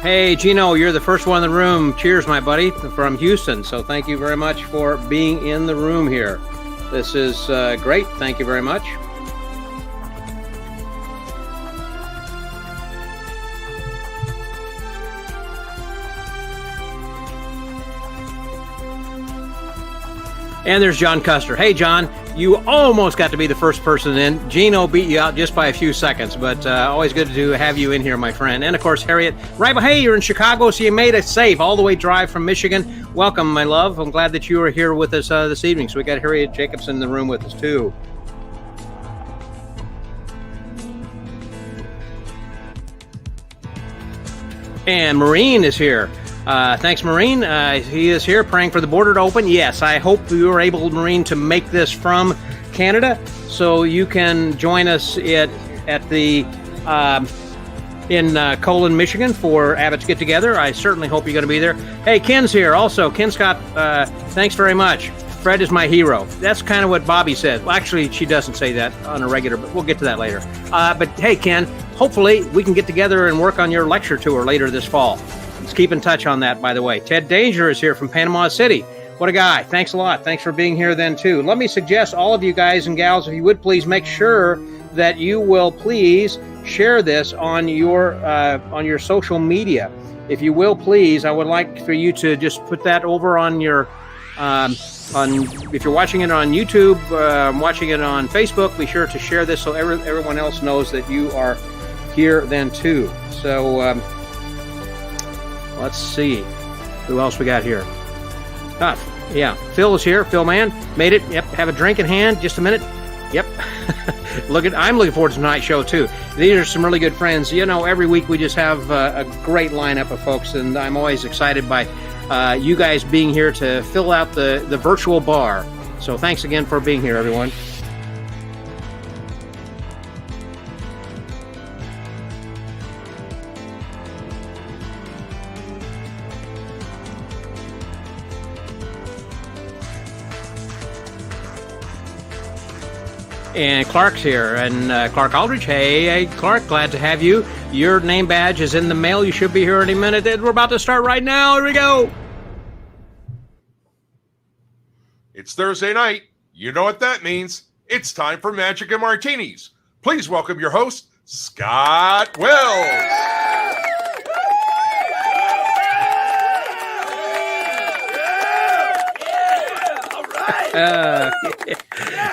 Hey, Gino, you're the first one in the room. Cheers, my buddy, from Houston. So thank you very much for being in the room here. This is great. Thank you very much. And there's John Custer. Hey, John, you almost got to be the first person in. Gino beat you out just by a few seconds, but always good to have you in here, my friend. And, of course, Harriet. Right, but hey, you're in Chicago, so you made it safe all the way drive from Michigan. Welcome, my love. I'm glad that you are here with us this evening. So we got Harriet Jacobson in the room with us, too. And Maureen is here. Thanks, Maureen. He is here praying for the border to open. Yes, I hope you were able, Maureen, to make this from Canada so you can join us at the in Colon, Michigan for Abbott's Get Together. I certainly hope you're going to be there. Hey, Ken's here also. Ken Scott, thanks very much. Fred is my hero. That's kind of what Bobbie said. Well, actually, she doesn't say that on a regular, but we'll get to that later. But hey, Ken, hopefully we can get together and work on your lecture tour later this fall. Let's keep in touch on that, by the way. Ted Danger is here from Panama City. What a guy. Thanks a lot. Thanks for being here then, too. Let me suggest all of you guys and gals, if you would please make sure that you will please share this on your social media. If you will, please, I would like for you to just put that over on your, if you're watching it on YouTube, watching it on Facebook, be sure to share this so everyone else knows that you are here then, too. So, let's see. Who else we got here? Yeah. Phil is here. Phil Mann made it. Yep. Have a drink in hand. Just a minute. Yep. I'm looking forward to tonight's show, too. These are some really good friends. You know, every week we just have a great lineup of folks, and I'm always excited by you guys being here to fill out the virtual bar. So thanks again for being here, everyone. And Clark's here, and Clark Aldridge. Hey, Clark, glad to have you. Your name badge is in the mail. You should be here any minute. We're about to start right now. Here we go. It's Thursday night. You know what that means. It's time for Magic and Martinis. Please welcome your host, Scott Wells.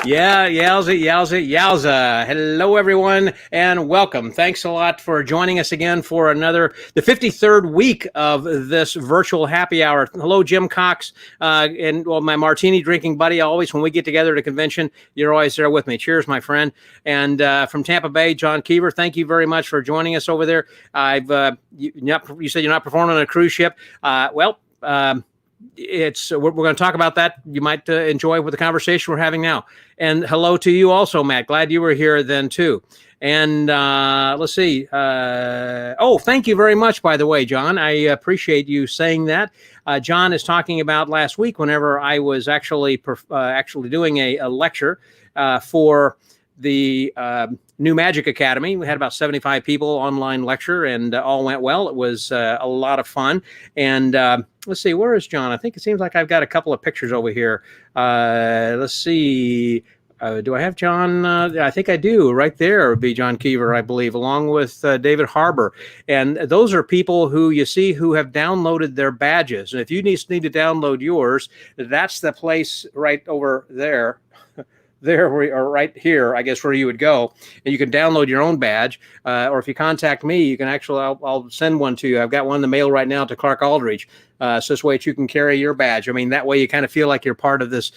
Yowza. Hello, everyone, and welcome. Thanks a lot for joining us again for the 53rd week of this virtual happy hour. Hello, Jim Cox, and my martini drinking buddy. Always, when we get together at a convention, you're always there with me. Cheers, my friend. And from Tampa Bay, John Keever, thank you very much for joining us over there. You said you're not performing on a cruise ship. We're going to talk about that. You might enjoy with the conversation we're having now. And hello to you also, Matt. Glad you were here then too. And let's see. Thank you very much, by the way, John. I appreciate you saying that. John is talking about last week whenever I was actually doing a lecture for the New Magic Academy. We had about 75 people online lecture, and all went well. It was a lot of fun. And let's see, where is John? I think it seems like I've got a couple of pictures over here. Let's see. Do I have John? I think I do. Right there would be John Keever, I believe, along with David Harbour. And those are people who you see who have downloaded their badges. And if you need to download yours, that's the place right over there. Or right here, I guess, where you would go, and you can download your own badge. Or if you contact me, you can actually, I'll send one to you. I've got one in the mail right now to Clark Aldridge. So this way you can carry your badge. I mean, that way you kind of feel like you're part of this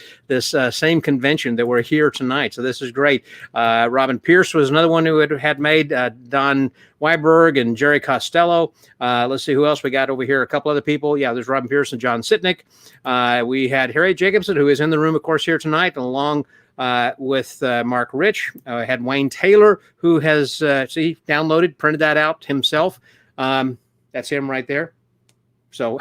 same convention that we're here tonight. So this is great. Robin Pierce was another one who had made, Don Weiberg and Jerry Costello. Let's see who else we got over here. A couple other people. Yeah, there's Robin Pierce and John Sitnick. We had Harriet Jacobson, who is in the room, of course, here tonight, along with Mark Rich. Had Wayne Taylor, who has downloaded, printed that out himself. That's him right there. So,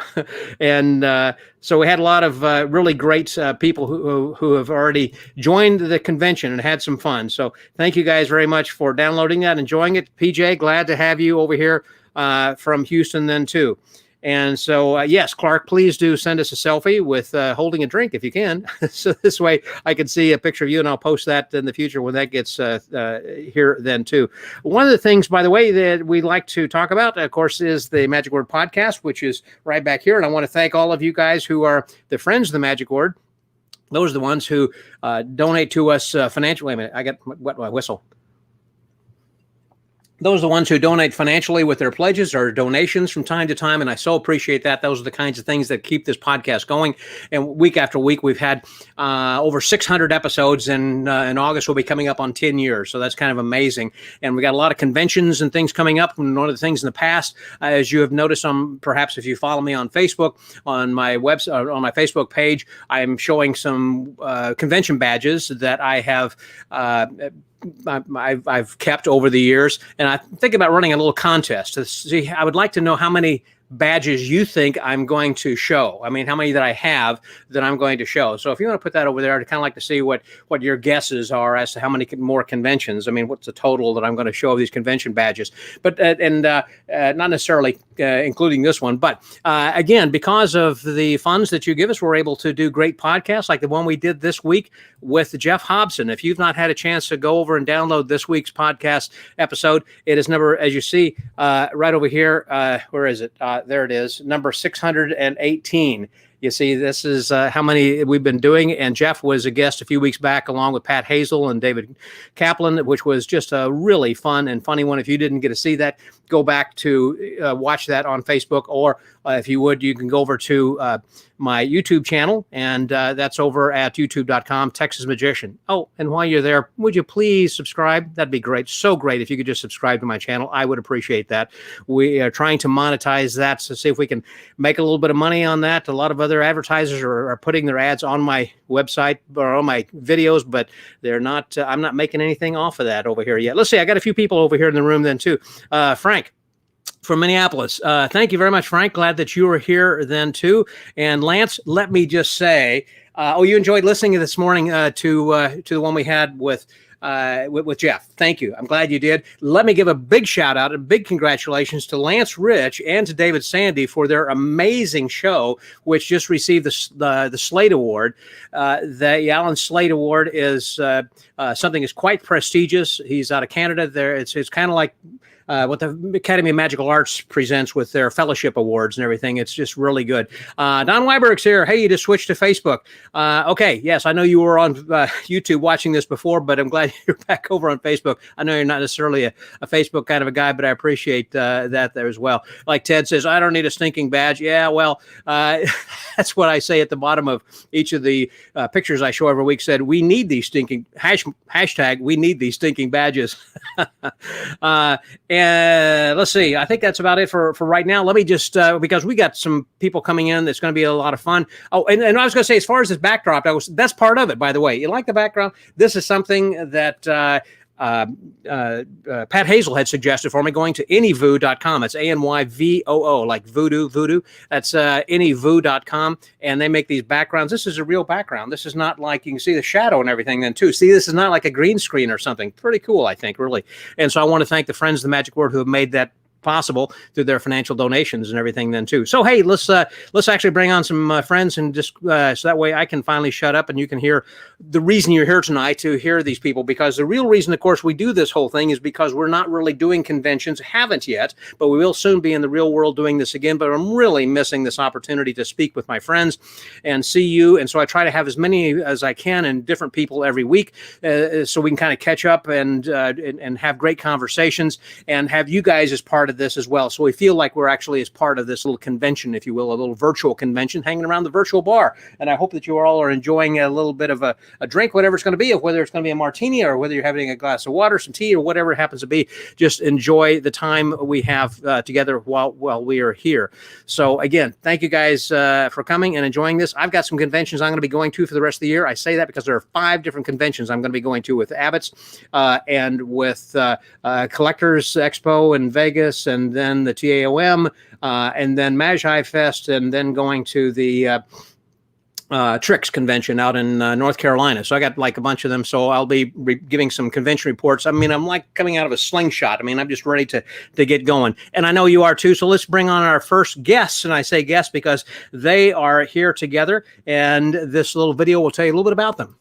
so we had a lot of really great people who have already joined the convention and had some fun. So thank you guys very much for downloading that, enjoying it. PJ, glad to have you over here from Houston then too. And so, yes, Clark, please do send us a selfie with holding a drink if you can. So this way I can see a picture of you, and I'll post that in the future when that gets here then too. One of the things, by the way, that we like to talk about, of course, is the Magic Word podcast, which is right back here. And I want to thank all of you guys who are the friends of the Magic Word. Those are the ones who donate to us financially. Wait a minute, I got wet my whistle. Those are the ones who donate financially with their pledges or donations from time to time, and I so appreciate that. Those are the kinds of things that keep this podcast going. And week after week, we've had over 600 episodes, and in August we'll be coming up on 10 years. So that's kind of amazing. And we got a lot of conventions and things coming up. And one of the things in the past, as you have noticed, perhaps if you follow me on Facebook, on my website, on my Facebook page, I am showing some convention badges that I have. I've kept over the years, and I think about running a little contest to see. I would like to know how many badges you think I'm going to show. I mean, how many that I have that I'm going to show. So if you want to put that over there, I'd kind of like to see what your guesses are as to how many more conventions. I mean, what's the total that I'm going to show of these convention badges? But not necessarily including this one. But again, because of the funds that you give us, we're able to do great podcasts like the one we did this week with Jeff Hobson. If you've not had a chance to go over and download this week's podcast episode, it is number, as you see right over here. Where is it? There it is, number 618. You see, this is how many we've been doing. And Jeff was a guest a few weeks back along with Pat Hazel and David Kaplan, which was just a really fun and funny one. If you didn't get to see that, go back to watch that on Facebook, or if you would, you can go over to my YouTube channel, and that's over at youtube.com, Texas Magician. Oh, and while you're there, would you please subscribe? That'd be great. So great if you could just subscribe to my channel. I would appreciate that. We are trying to monetize that to see if we can make a little bit of money on that. A lot of other advertisers are putting their ads on my website or on my videos, but they're not. I'm not making anything off of that over here yet. Let's see. I got a few people over here in the room then too. Frank from Minneapolis. Thank you very much, Frank. Glad that you were here then too. And Lance, let me just say, you enjoyed listening this morning to the one we had with Jeff. Thank you. I'm glad you did. Let me give a big shout out and big congratulations to Lance Rich and to David Sandy for their amazing show, which just received the Slate Award. The Alan Slate Award is something that's quite prestigious. He's out of Canada. There, it's kind of like what the Academy of Magical Arts presents with their fellowship awards and everything. It's just really good. Don Weiberg's here. Hey, you just switched to Facebook. Okay, yes, I know you were on YouTube watching this before, but I'm glad you're back over on Facebook. I know you're not necessarily a Facebook kind of a guy, but I appreciate that there as well. Like Ted says, I don't need a stinking badge. Yeah, well, that's what I say at the bottom of each of the pictures I show every week. Said, we need these stinking, hashtag, we need these stinking badges. And let's see. I think that's about it for right now. Let me just, because we got some people coming in, that's going to be a lot of fun. Oh, and I was going to say, as far as this backdrop, that's part of it, by the way. You like the background? This is something that Pat Hazel had suggested for me, going to anyvoo.com. It's ANYVOO, like voodoo. That's anyvoo.com, and they make these backgrounds. This is a real background. This is not like, you can see the shadow and everything then too. See, this is not like a green screen or something. Pretty cool, I think, really. And so I want to thank the friends of the Magic Word who have made that possible through their financial donations and everything then too. So hey, let's actually bring on some friends, and just so that way I can finally shut up and you can hear the reason you're here tonight, to hear these people, because the real reason, of course, we do this whole thing is because we're not really doing conventions, haven't yet, but we will soon be in the real world doing this again. But I'm really missing this opportunity to speak with my friends and see you, and so I try to have as many as I can and different people every week, so we can kind of catch up and have great conversations and have you guys as part of this as well. So we feel like we're actually as part of this little convention, if you will, a little virtual convention hanging around the virtual bar. And I hope that you all are enjoying a little bit of a drink, whatever it's going to be, whether it's going to be a martini or whether you're having a glass of water, some tea, or whatever it happens to be. Just enjoy the time we have together while we are here. So again, thank you guys for coming and enjoying this. I've got some conventions I'm going to be going to for the rest of the year. I say that because there are 5 different conventions I'm going to be going to with Abbott's and with Collectors Expo in Vegas, and then the TAOM, and then Magi Fest, and then going to the Tricks convention out in North Carolina. So I got like a bunch of them. So I'll be giving some convention reports. I mean, I'm like coming out of a slingshot. I mean, I'm just ready to get going. And I know you are too. So let's bring on our first guests. And I say guests because they are here together. And this little video will tell you a little bit about them.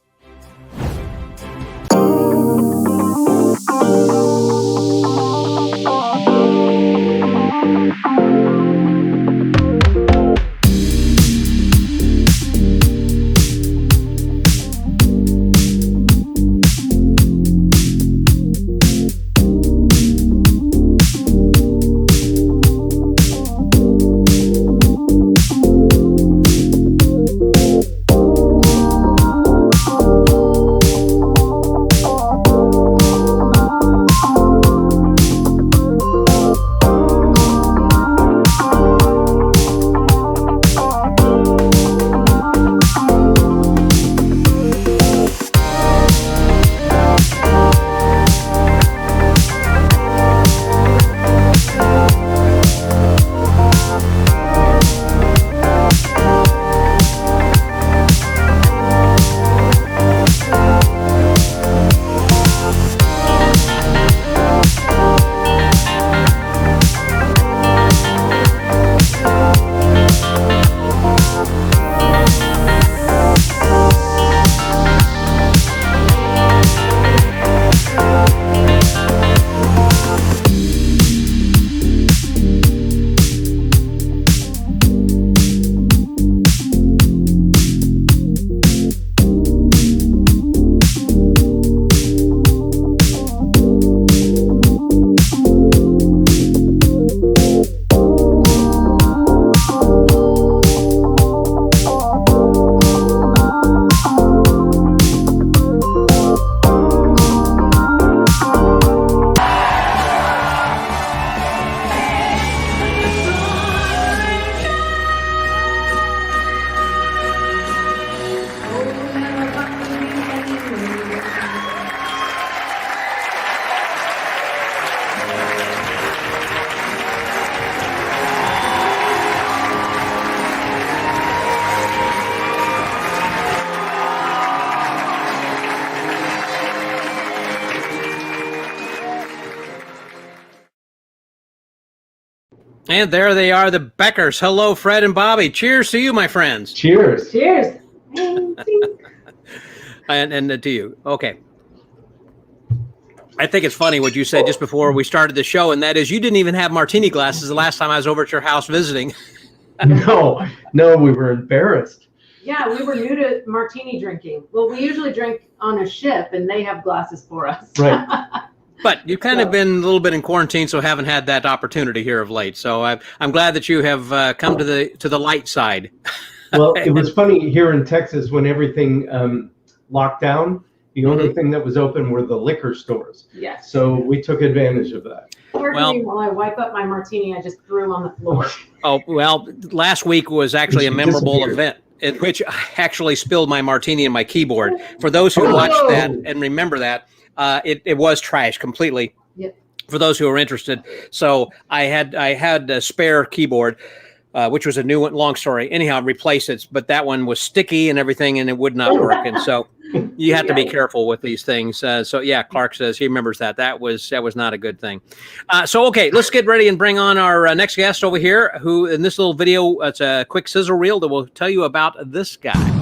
And there they are, the Beckers. Hello, Fred and Bobbie. Cheers to you, my friends. Cheers. Cheers. And to you. Okay. I think it's funny what you said just before we started the show, and that is you didn't even have martini glasses the last time I was over at your house visiting. No, we were embarrassed. Yeah, we were new to martini drinking. Well, we usually drink on a ship, and they have glasses for us. Right. But you've kind of been a little bit in quarantine, so haven't had that opportunity here of late. So I'm glad that you have come to the light side. Well, it was funny here in Texas when everything locked down. The only thing that was open were the liquor stores. Yes. So we took advantage of that. Pardon me, while I wipe up my martini, I just threw on the floor. Oh, well, last week was actually a memorable event in which I actually spilled my martini in my keyboard. For those who watched that and remember that, it was trash completely. Yep. For those who are interested. So I had a spare keyboard, which was a new one. Long story. Anyhow, replaced it, but that one was sticky and everything, and it would not work. And so you have to be careful with these things. So yeah, Clark says he remembers that. That was not a good thing. So okay, let's get ready and bring on our next guest over here, who in this little video, it's a quick sizzle reel that will tell you about this guy.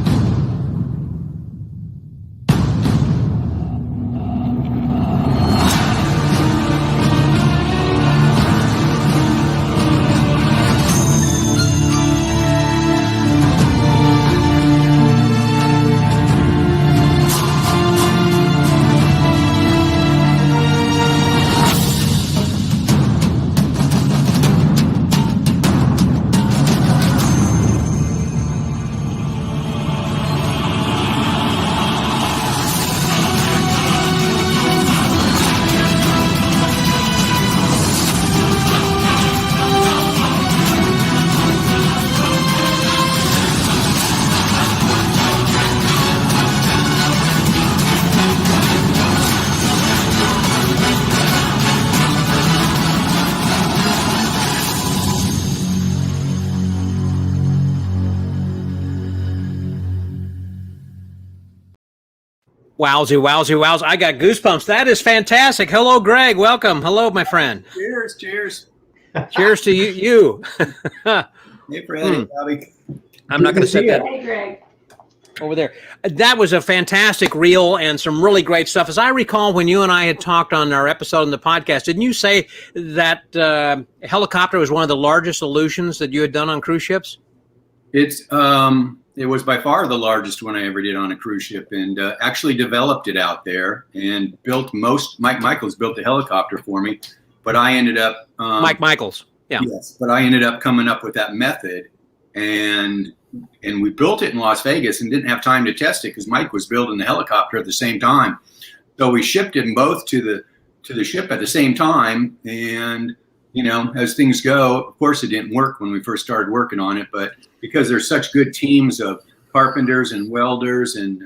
Wowzy, wowzy, wowzy. I got goosebumps. That is fantastic. Hello, Greg. Welcome. Hello, my friend. Cheers, cheers. Cheers to you. Hey, Fred. Hey, Bobbie. I'm not going to set that Hey, Greg. over there. That was a fantastic reel and some really great stuff. As I recall, when you and I had talked on our episode in the podcast, didn't you say that helicopter was one of the largest illusions that you had done on cruise ships? It was by far the largest one I ever did on a cruise ship, and actually developed it out there and built Mike Michaels built the helicopter for me, but I ended up Mike Michaels. Yeah. Yes, but I ended up coming up with that method, and we built it in Las Vegas and didn't have time to test it because Mike was building the helicopter at the same time. So we shipped them both to the ship at the same time, and as things go, of course it didn't work when we first started working on it, but because there's such good teams of carpenters and welders and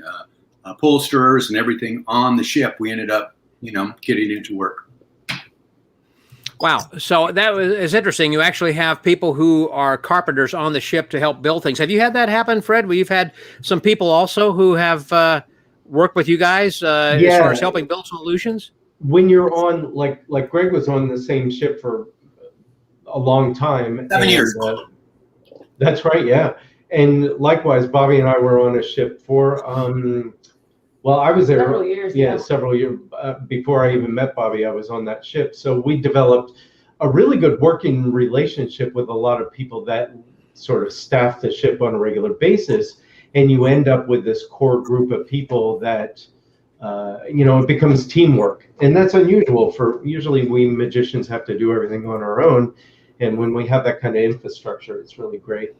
upholsterers and everything on the ship, we ended up, getting it to work. Wow. So that is interesting. You actually have people who are carpenters on the ship to help build things. Have you had that happen, Fred, where you've had some people also who have worked with you guys as far as helping build solutions? When you're on, like Greg was on the same ship for a long time. 7 years. That's right, yeah. And likewise, Bobbie and I were on a ship for, I was there. Several years. Yeah, several years. Before I even met Bobbie, I was on that ship. So we developed a really good working relationship with a lot of people that sort of staff the ship on a regular basis. And you end up with this core group of people that, it becomes teamwork. And that's unusual usually we magicians have to do everything on our own. And when we have that kind of infrastructure, it's really great.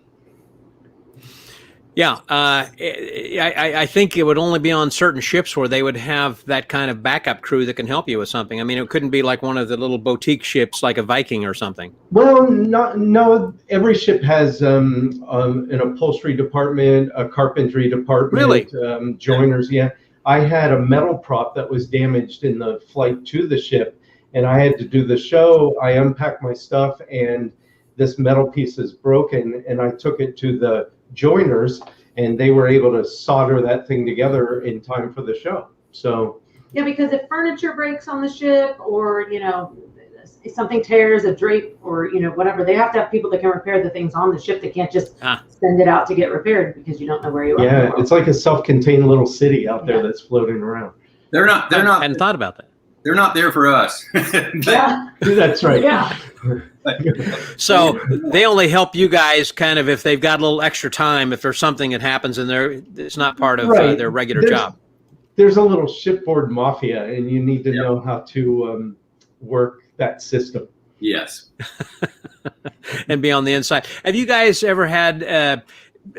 Yeah, I think it would only be on certain ships where they would have that kind of backup crew that can help you with something. I mean, it couldn't be like one of the little boutique ships like a Viking or something. Well, no, every ship has an upholstery department, a carpentry department, really? Joiners. Yeah, I had a metal prop that was damaged in the flight to the ship, and I had to do the show. I unpacked my stuff, and this metal piece is broken, and I took it to the joiners, and they were able to solder that thing together in time for the show. So yeah, because if furniture breaks on the ship, or if something tears a drape, or whatever, they have to have people that can repair the things on the ship. They can't just send it out to get repaired because you don't know where you are. Yeah, it's like a self-contained little city out there that's floating around. They're not. I hadn't thought about that. They're not there for us. Yeah, that's right. Yeah. So they only help you guys kind of if they've got a little extra time, if there's something that happens and it's not part of their regular job. There's a little shipboard mafia, and you need to know how to work that system. Yes. And be on the inside. Have you guys ever had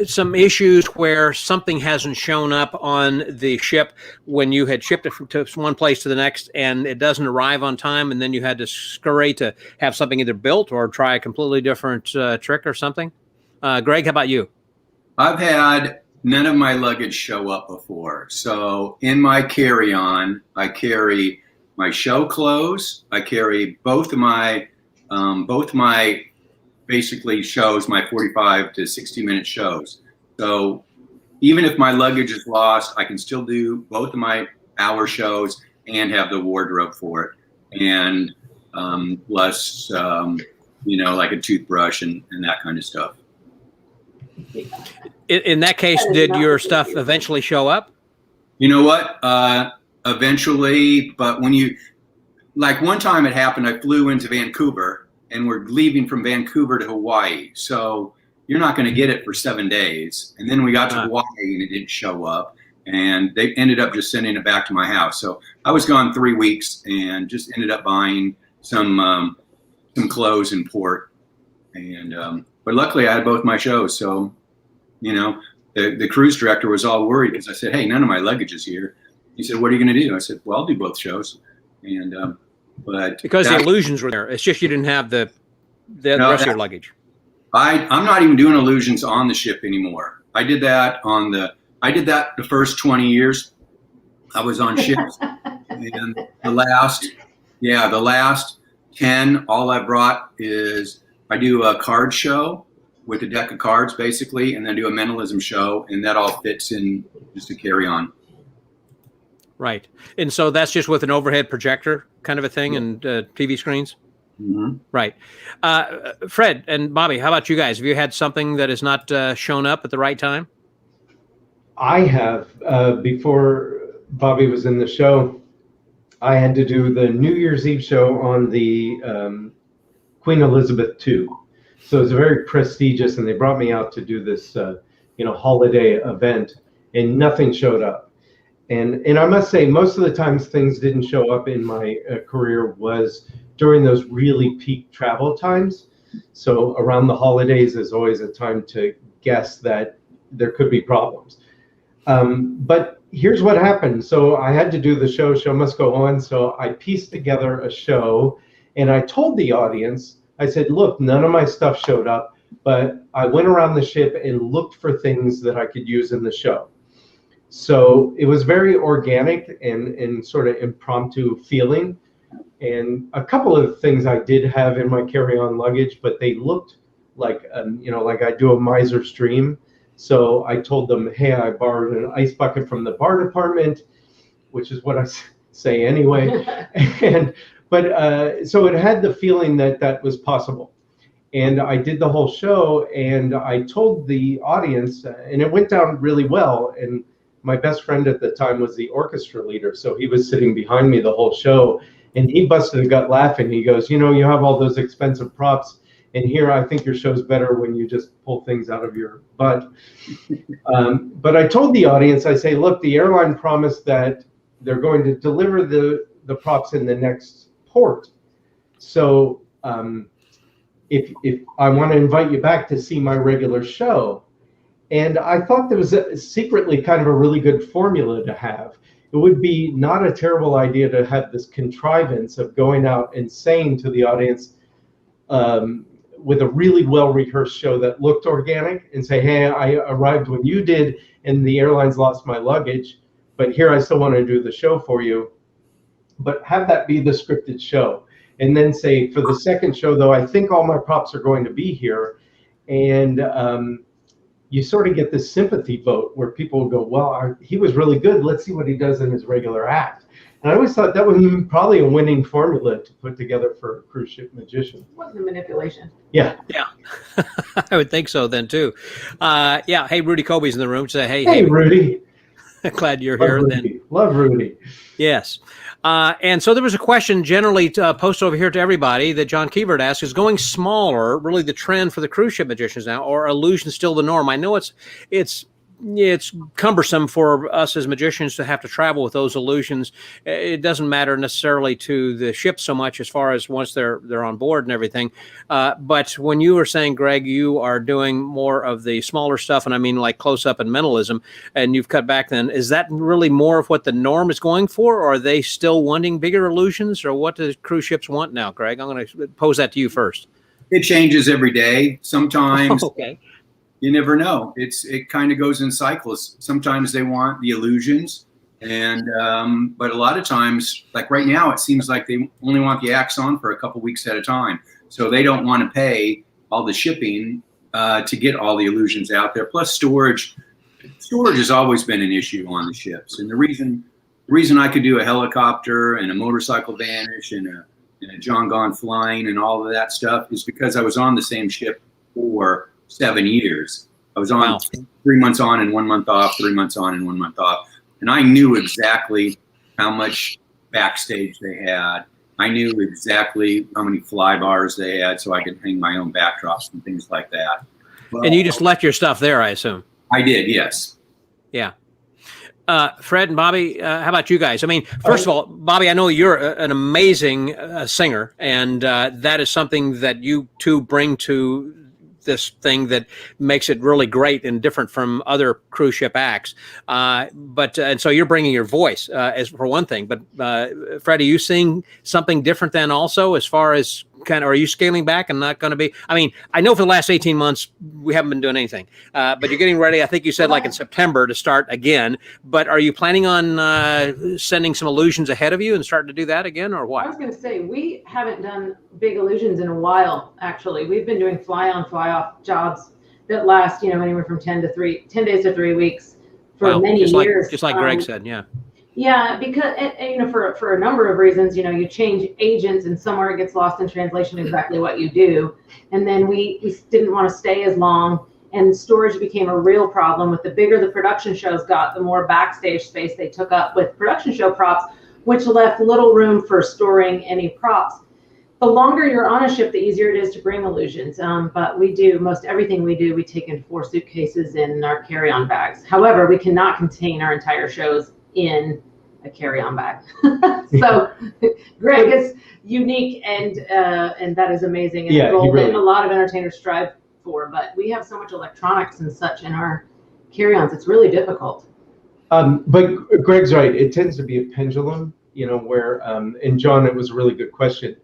some issues where something hasn't shown up on the ship when you had shipped it to one place to the next and it doesn't arrive on time, and then you had to scurry to have something either built or try a completely different trick or something? Greg, how about you? I've had none of my luggage show up before. So in my carry-on, I carry my show clothes. I carry both my basically shows, my 45 to 60 minute shows. So even if my luggage is lost, I can still do both of my hour shows and have the wardrobe for it. And plus, like a toothbrush and that kind of stuff. In that case, did your stuff eventually show up? You know what? Eventually, but one time it happened, I flew into Vancouver, and we're leaving from Vancouver to Hawaii. So you're not going to get it for 7 days. And then we got to Hawaii and it didn't show up. And they ended up just sending it back to my house. So I was gone 3 weeks and just ended up buying some clothes in port. And but luckily I had both my shows. So, the cruise director was all worried because I said, hey, none of my luggage is here. He said, what are you going to do? I said, well, I'll do both shows. And but because the illusions were there, it's just you didn't have the rest of your luggage. I'm not even doing illusions on the ship anymore. I did that the first 20 years I was on ships, and the last 10, all I brought is I do a card show with a deck of cards basically, and then do a mentalism show, and that all fits in just to carry on. Right. And so that's just with an overhead projector kind of a thing and TV screens? Mm-hmm. Right. Fred and Bobbie, how about you guys? Have you had something that has not shown up at the right time? I have. Before Bobbie was in the show, I had to do the New Year's Eve show on the Queen Elizabeth II. So it was very prestigious, and they brought me out to do this, holiday event, and nothing showed up. And I must say, most of the times things didn't show up in my career was during those really peak travel times. So around the holidays is always a time to guess that there could be problems. But here's what happened. So I had to do the show must go on. So I pieced together a show, and I told the audience, I said, look, none of my stuff showed up, but I went around the ship and looked for things that I could use in the show. So it was very organic and sort of impromptu feeling. And a couple of things I did have in my carry-on luggage, but they looked like, like I do a miser's dream. So I told them, hey, I borrowed an ice bucket from the bar department, which is what I say anyway. So it had the feeling that was possible. And I did the whole show, and I told the audience, and it went down really well. And my best friend at the time was the orchestra leader. So he was sitting behind me the whole show, and he busted a gut laughing. He goes, you have all those expensive props, and here I think your show's better when you just pull things out of your butt. But I told the audience, I say, look, the airline promised that they're going to deliver the props in the next port. So if I want to invite you back to see my regular show. And I thought there was secretly kind of a really good formula to have. It would be not a terrible idea to have this contrivance of going out and saying to the audience, with a really well-rehearsed show that looked organic, and say, hey, I arrived when you did, and the airlines lost my luggage, but here I still want to do the show for you. But have that be the scripted show. And then say, for the second show, though, I think all my props are going to be here. And you sort of get this sympathy vote where people will go, well, he was really good. Let's see what he does in his regular act. And I always thought that would be probably a winning formula to put together for a cruise ship magician. It wasn't a manipulation. Yeah. Yeah. I would think so then, too. Hey, Rudy Kobe's in the room. Say, hey, Rudy. Glad you're Love here. Rudy. Then. Love Rudy. Yes. And so there was a question generally posted over here to everybody that John Keevert asked, is going smaller really the trend for the cruise ship magicians now, or illusion still the norm? I know it's cumbersome for us as magicians to have to travel with those illusions. It doesn't matter necessarily to the ship so much as far as once they're on board and everything. But when you were saying, Greg, you are doing more of the smaller stuff, and I mean like close-up and mentalism, and you've cut back then, is that really more of what the norm is going for, or are they still wanting bigger illusions, or what do cruise ships want now, Greg? I'm going to pose that to you first. It changes every day. Sometimes okay. You never know. It kind of goes in cycles. Sometimes they want the illusions, and but a lot of times, like right now, it seems like they only want the acts on for a couple weeks at a time. So they don't want to pay all the shipping to get all the illusions out there. Plus storage. Storage has always been an issue on the ships, and the reason I could do a helicopter and a motorcycle vanish and a John Gone Flying and all of that stuff is because I was on the same ship for 7 years. I was on 3 months on and 1 month off, 3 months on and 1 month off. And I knew exactly how much backstage they had. I knew exactly how many fly bars they had, so I could hang my own backdrops and things like that. Well, and you just left your stuff there, I assume. I did, yes. Yeah. Fred and Bobbie, how about you guys? I mean, first of all, Bobbie, I know you're an amazing singer, and that is something that you two bring to this thing that makes it really great and different from other cruise ship acts. And so you're bringing your voice as for one thing, but Fred, are you seeing something different then also as far as are you scaling back and not going to be, I mean, I know for the last 18 months, we haven't been doing anything, but you're getting ready. I think you said like in September to start again, but are you planning on sending some illusions ahead of you and starting to do that again or what? I was going to say, we haven't done big illusions in a while, actually. We've been doing fly on, fly off jobs that last, anywhere from 10 days to 3 weeks for many years. Just like Greg said, yeah. Yeah, because for a number of reasons, you change agents and somewhere it gets lost in translation exactly what you do. And then we didn't want to stay as long, and storage became a real problem. With the bigger the production shows got, the more backstage space they took up with production show props, which left little room for storing any props. The longer you're on a ship, the easier it is to bring illusions. But we do most everything we do, we take in 4 suitcases in our carry-on bags. However, we cannot contain our entire shows in a carry-on bag. So Greg is unique, and that is amazing. And Yeah, a role really, that a lot of entertainers strive for. But we have so much electronics and such in our carry-ons, it's really difficult. But Greg's right. It tends to be a pendulum, where, and John, it was a really good question.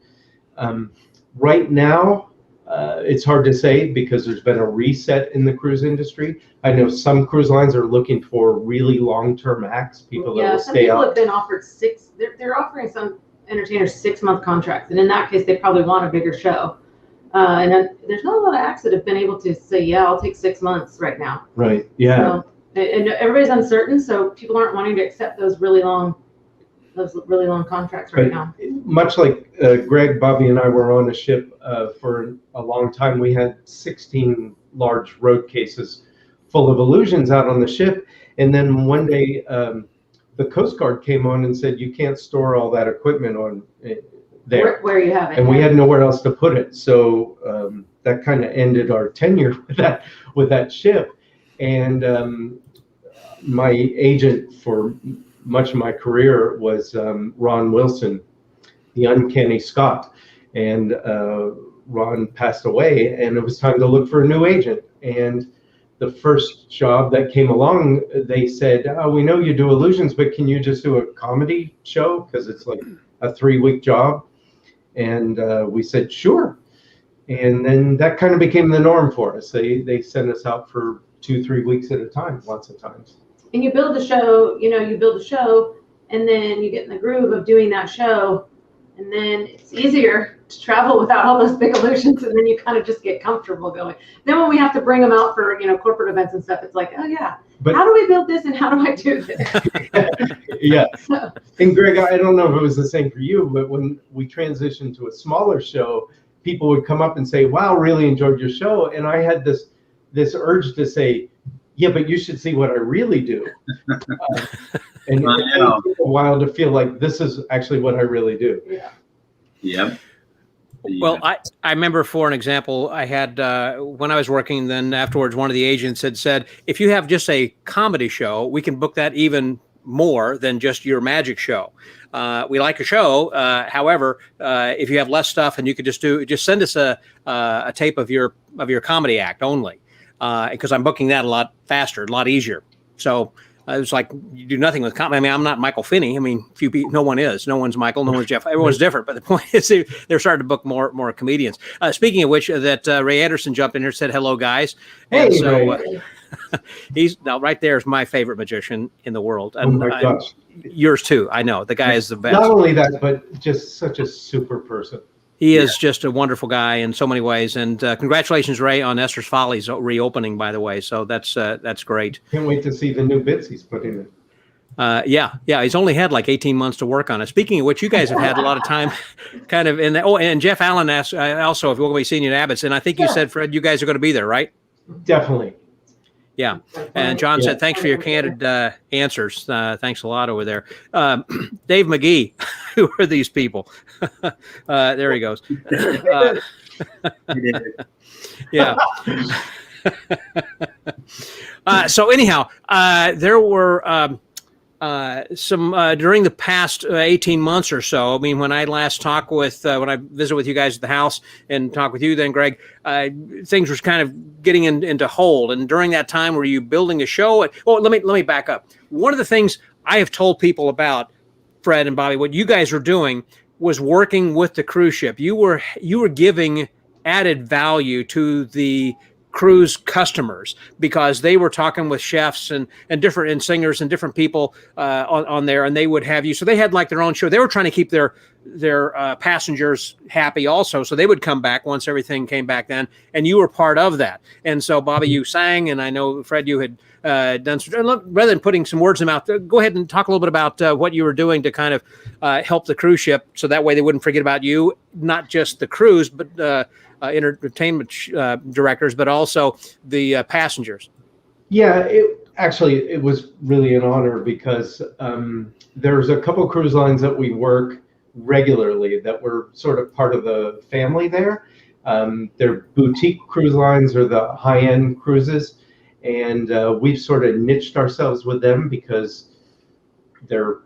Right now, it's hard to say because there's been a reset in the cruise industry. I know some cruise lines are looking for really long-term acts, people that will some stay people out. have been offered they're offering some entertainers 6-month contracts, and in that case, they probably want a bigger show. And then there's not a lot of acts that have been able to say, yeah, I'll take 6 months right now. Right. Yeah. So, and everybody's uncertain, so people aren't wanting to accept those really long contracts right now. Much like Greg, Bobbie, and I were on a ship for a long time. We had 16 large road cases full of illusions out on the ship. And then one day, the Coast Guard came on and said, you can't store all that equipment on there. Where you have it. And we had nowhere else to put it. So that kind of ended our tenure with that ship. And my agent for much of my career was Ron Wilson, the Uncanny Scott. And Ron passed away, and it was time to look for a new agent. And the first job that came along, they said, oh, we know you do illusions, but can you just do a comedy show? Because it's like a 3-week job. And we said, sure. And then that kind of became the norm for us. They sent us out for 2-3 weeks at a time, lots of times. And you build a show, and then you get in the groove of doing that show, and then it's easier to travel without all those big illusions, and then you kind of just get comfortable going. Then when we have to bring them out for, corporate events and stuff, it's like, oh yeah, but how do we build this and how do I do this? Yeah. And Greg, I don't know if it was the same for you, but when we transitioned to a smaller show, people would come up and say, wow, really enjoyed your show. And I had this urge to say, yeah, but you should see what I really do. And it took a while to feel like this is actually what I really do. Yeah. Yep. Well, I remember, for an example, I had when I was working, then afterwards, one of the agents had said, if you have just a comedy show, we can book that even more than just your magic show. We like a show. However, if you have less stuff and you could just send us a tape of your comedy act only. Because I'm booking that a lot faster, a lot easier. So it was like, you do nothing with comedy. I mean, I'm not Michael Finney. I mean, no one is. No one's Michael. No one's Jeff. Everyone's different. But the point is, they're starting to book more comedians. Speaking of which, that Ray Anderson jumped in here and said, hello, guys. And Hey, he's now right there is my favorite magician in the world. And oh my gosh. Yours too. I know. The guy is the best. Not only that, but just such a super person. He is just a wonderful guy in so many ways. And congratulations, Ray, on Esther's Follies reopening, by the way. So that's great. Can't wait to see the new bits he's putting in. Yeah. He's only had like 18 months to work on it. Speaking of which, you guys have had a lot of time kind of in the, and Jeff Allen asked also if we're going to be seeing you at Abbott's. And I think you said, Fred, you guys are going to be there, right? Definitely. Yeah. And John said, thanks for your candid answers. Thanks a lot over there. Dave McGee, who are these people? There he goes. Yeah. So anyhow, there were some during the past 18 months or so. I mean, when I last talked with, when I visited with you guys at the house and talked with you then, Greg, things were kind of getting into hold. And during that time, were you building a show? Well, let me back up. One of the things I have told people about, Fred and Bobbie, what you guys were doing was working with the cruise ship. You were giving added value to the cruise customers because they were talking with chefs and singers and different people on there, and they would have you. So they had like their own show. They were trying to keep their passengers happy also. So they would come back once everything came back then, and you were part of that. And so, Bobbie, you sang, and I know, Fred, you had done some, rather than putting some words in the mouth, go ahead and talk a little bit about what you were doing to kind of help the cruise ship, so that way they wouldn't forget about you, not just the crews, but entertainment directors, but also the passengers. Yeah, it was really an honor, because there's a couple cruise lines that we work regularly that were sort of part of the family there. They're boutique cruise lines, or the high-end cruises, and we've sort of niched ourselves with them because they're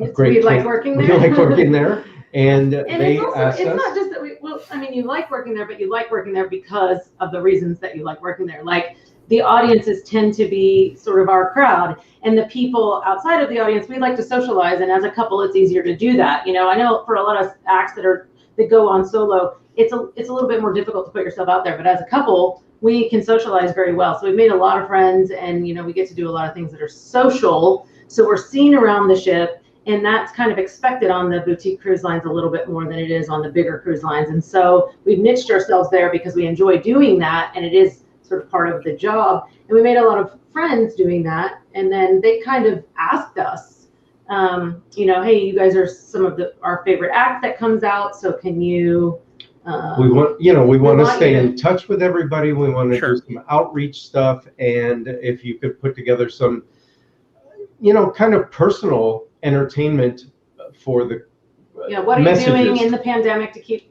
a great. We like working there. We like working there, and they it's also, asked it's us. not just that you like working there, but you like working there because of the reasons that you like working there. Like, the audiences tend to be sort of our crowd, and the people outside of the audience, we like to socialize, and as a couple, it's easier to do that. You know, I know for a lot of acts that go on solo, it's a little bit more difficult to put yourself out there, but as a couple, we can socialize very well. So we've made a lot of friends, and we get to do a lot of things that are social. So we're seen around the ship, and that's kind of expected on the boutique cruise lines a little bit more than it is on the bigger cruise lines. And so we've niched ourselves there because we enjoy doing that, and it is sort of part of the job. And we made a lot of friends doing that. And then they kind of asked us, hey, you guys are some of our favorite act that comes out, so can you? We want to stay in touch with everybody. We want to do some outreach stuff, and if you could put together some, kind of personal entertainment for the what are you doing in the pandemic to keep,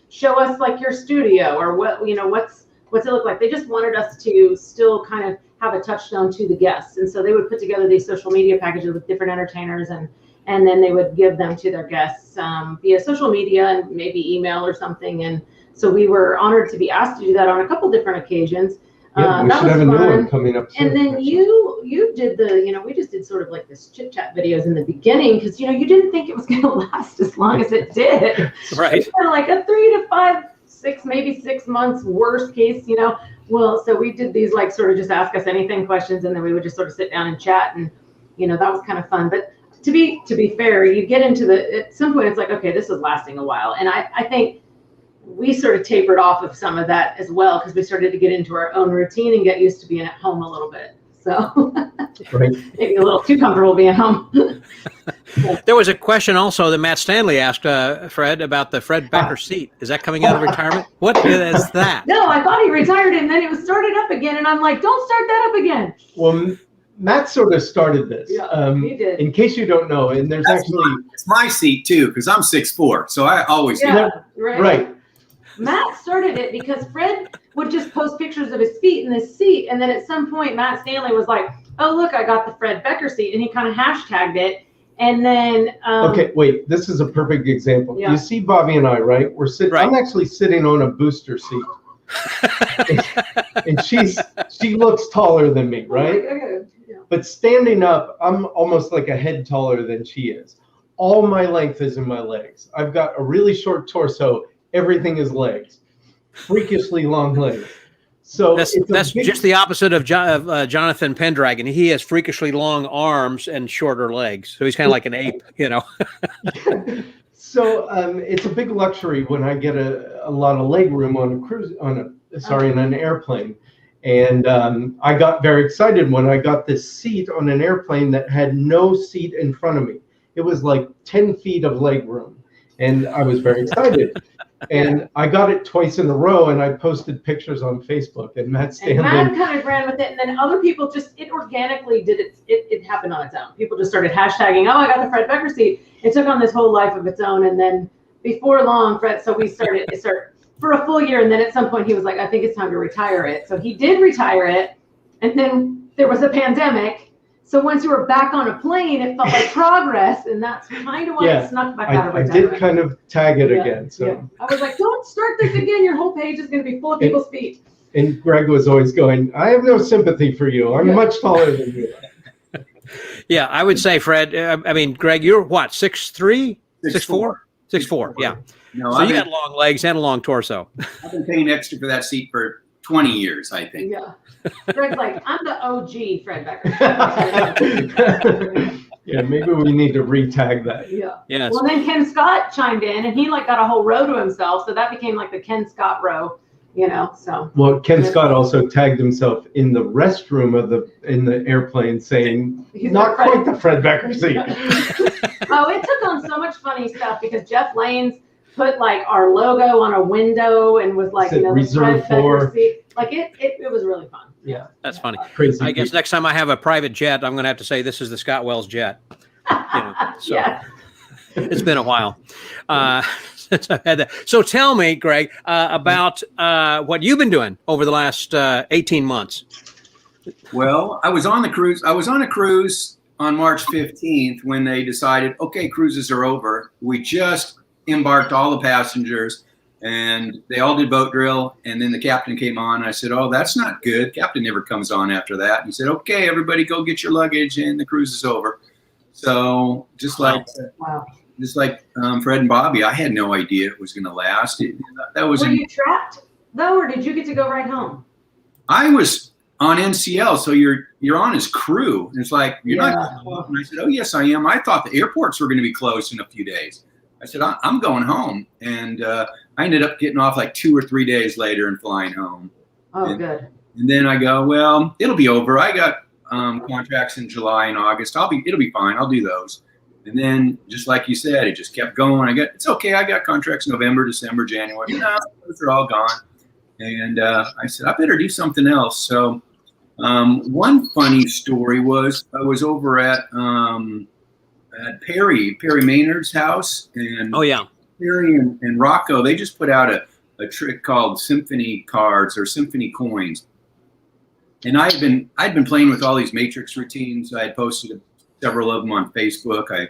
show us like your studio, or what's it look like? They just wanted us to still kind of have a touchstone to the guests. And so they would put together these social media packages with different entertainers, and then they would give them to their guests via social media and maybe email or something. And so we were honored to be asked to do that on a couple different occasions. Yeah, we should have a new one coming up soon. And then you did we just did sort of like this chit chat videos in the beginning, because you didn't think it was going to last as long as it did. Right. It's kind of like a 3 to 5, 6, maybe 6 months worst case, Well, so we did these like sort of just ask us anything questions, and then we would just sort of sit down and chat, and that was kind of fun. But to be fair, you get into at some point it's like, okay, this is lasting a while, and I think we sort of tapered off of some of that as well, because we started to get into our own routine and get used to being at home a little bit. So maybe a little too comfortable being home. There was a question also that Matt Stanley asked Fred about the Fred Becker seat. Is that coming out of retirement? What is that? No, I thought he retired it, and then it was started up again, and I'm like, don't start that up again. Well, Matt sort of started this. Yeah, he did. In case you don't know, and it's my seat too, because I'm 6'4", so I always right. Matt started it because Fred would just post pictures of his feet in this seat, and then at some point Matt Stanley was like, oh, look, I got the Fred Becker seat, and he kind of hashtagged it. And then okay, wait, this is a perfect example. You see Bobbie and I, right? We're sitting. Right. I'm actually sitting on a booster seat. and she looks taller than me, right? Okay. Yeah. But standing up, I'm almost like a head taller than she is. All my length is in my legs. I've got a really short torso. Everything is legs, freakishly long legs. So that's just the opposite of Jonathan Pendragon. He has freakishly long arms and shorter legs, so he's kind of like an ape, So it's a big luxury when I get a lot of leg room on an airplane. And I got very excited when I got this seat on an airplane that had no seat in front of me. It was like 10 feet of leg room, and I was very excited. And I got it twice in a row, and I posted pictures on Facebook. And Matt Stanley. And Matt kind of ran with it, and then other people it organically did it. It happened on its own. People just started hashtagging, oh, I got the Fred Becker seat. It took on this whole life of its own, and then before long, we started for a full year, and then at some point he was like, I think it's time to retire it. So he did retire it, and then there was a pandemic. So once you were back on a plane, it felt like progress, and that's kind of why it snuck back out of retirement. I did kind of tag it again. So I was like, don't start this again. Your whole page is going to be full of people's feet. And Greg was always going, I have no sympathy for you. I'm much taller than you. Yeah, I would say, Fred, Greg, you're what, 6'3"? 6'4"? 6'4", yeah. No, so you got long legs and a long torso. I've been paying extra for that seat for 20 years, I think. Yeah. Greg's like, I'm the OG Fred Becker. Yeah, maybe we need to re-tag that. Yeah. Yes. Well, then Ken Scott chimed in, and he like got a whole row to himself, so that became like the Ken Scott row, So. Well, Ken Scott also tagged himself in the restroom in the airplane, saying, "Not quite the Fred Becker seat." Oh, it took on so much funny stuff because Jeff Lanes put like our logo on a window and was like, the reserved Fred Becker for. seat. Like it was really fun. Yeah, That's funny. Crazy. I guess next time I have a private jet, I'm going to have to say this is the Scott Wells jet. So Yeah. it's been a while since I've had that. So tell me, Greg, about what you've been doing over the last 18 months. Well, I was on a cruise on March 15th when they decided, okay, cruises are over. We just embarked all the passengers. And they all did boat drill, and then the captain came on. I said, "Oh, that's not good." Captain never comes on after that. And he said, "Okay, everybody, go get your luggage, and the cruise is over." So just like Fred and Bobbie, I had no idea it was going to last. Were you trapped though, or did you get to go right home? I was on NCL, so you're on his crew. And it's like you're not. And I said, "Oh, yes, I am." I thought the airports were going to be closed in a few days. I said, "I'm going home," and I ended up getting off like 2 or 3 days later and flying home. Oh, good. And then I go, well, it'll be over. I got contracts in July and August. It'll be fine. I'll do those. And then, just like you said, it just kept going. It's okay. I got contracts November, December, January. No, those are all gone. And I said, I better do something else. So one funny story was I was over at Perry Maynard's house, and Perry and Rocco, they just put out a trick called Symphony Cards or Symphony Coins. And I'd been playing with all these matrix routines. I had posted several of them on Facebook. I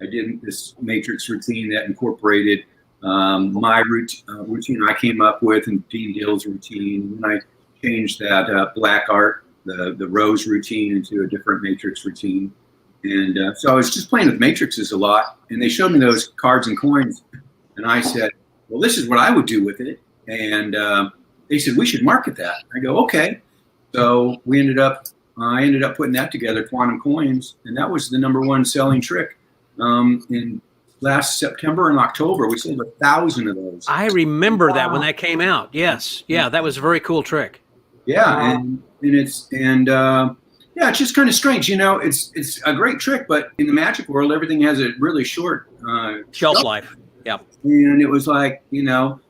did this matrix routine that incorporated my routine I came up with and Dean Dill's routine. And I changed that black art, the rose routine, into a different matrix routine. And so I was just playing with matrices a lot, and they showed me those cards and coins, and I said, well, this is what I would do with it. And they said, we should market that. I go, okay. So I ended up putting that together, Quantum Coins, and that was the #1 selling trick. In last September and October, we sold 1,000 of those. I remember that when that came out. Yes. Yeah, that was a very cool trick. Yeah, and it's just kind of strange. It's a great trick, but in the magic world, everything has a really short shelf life. Yeah. And it was like,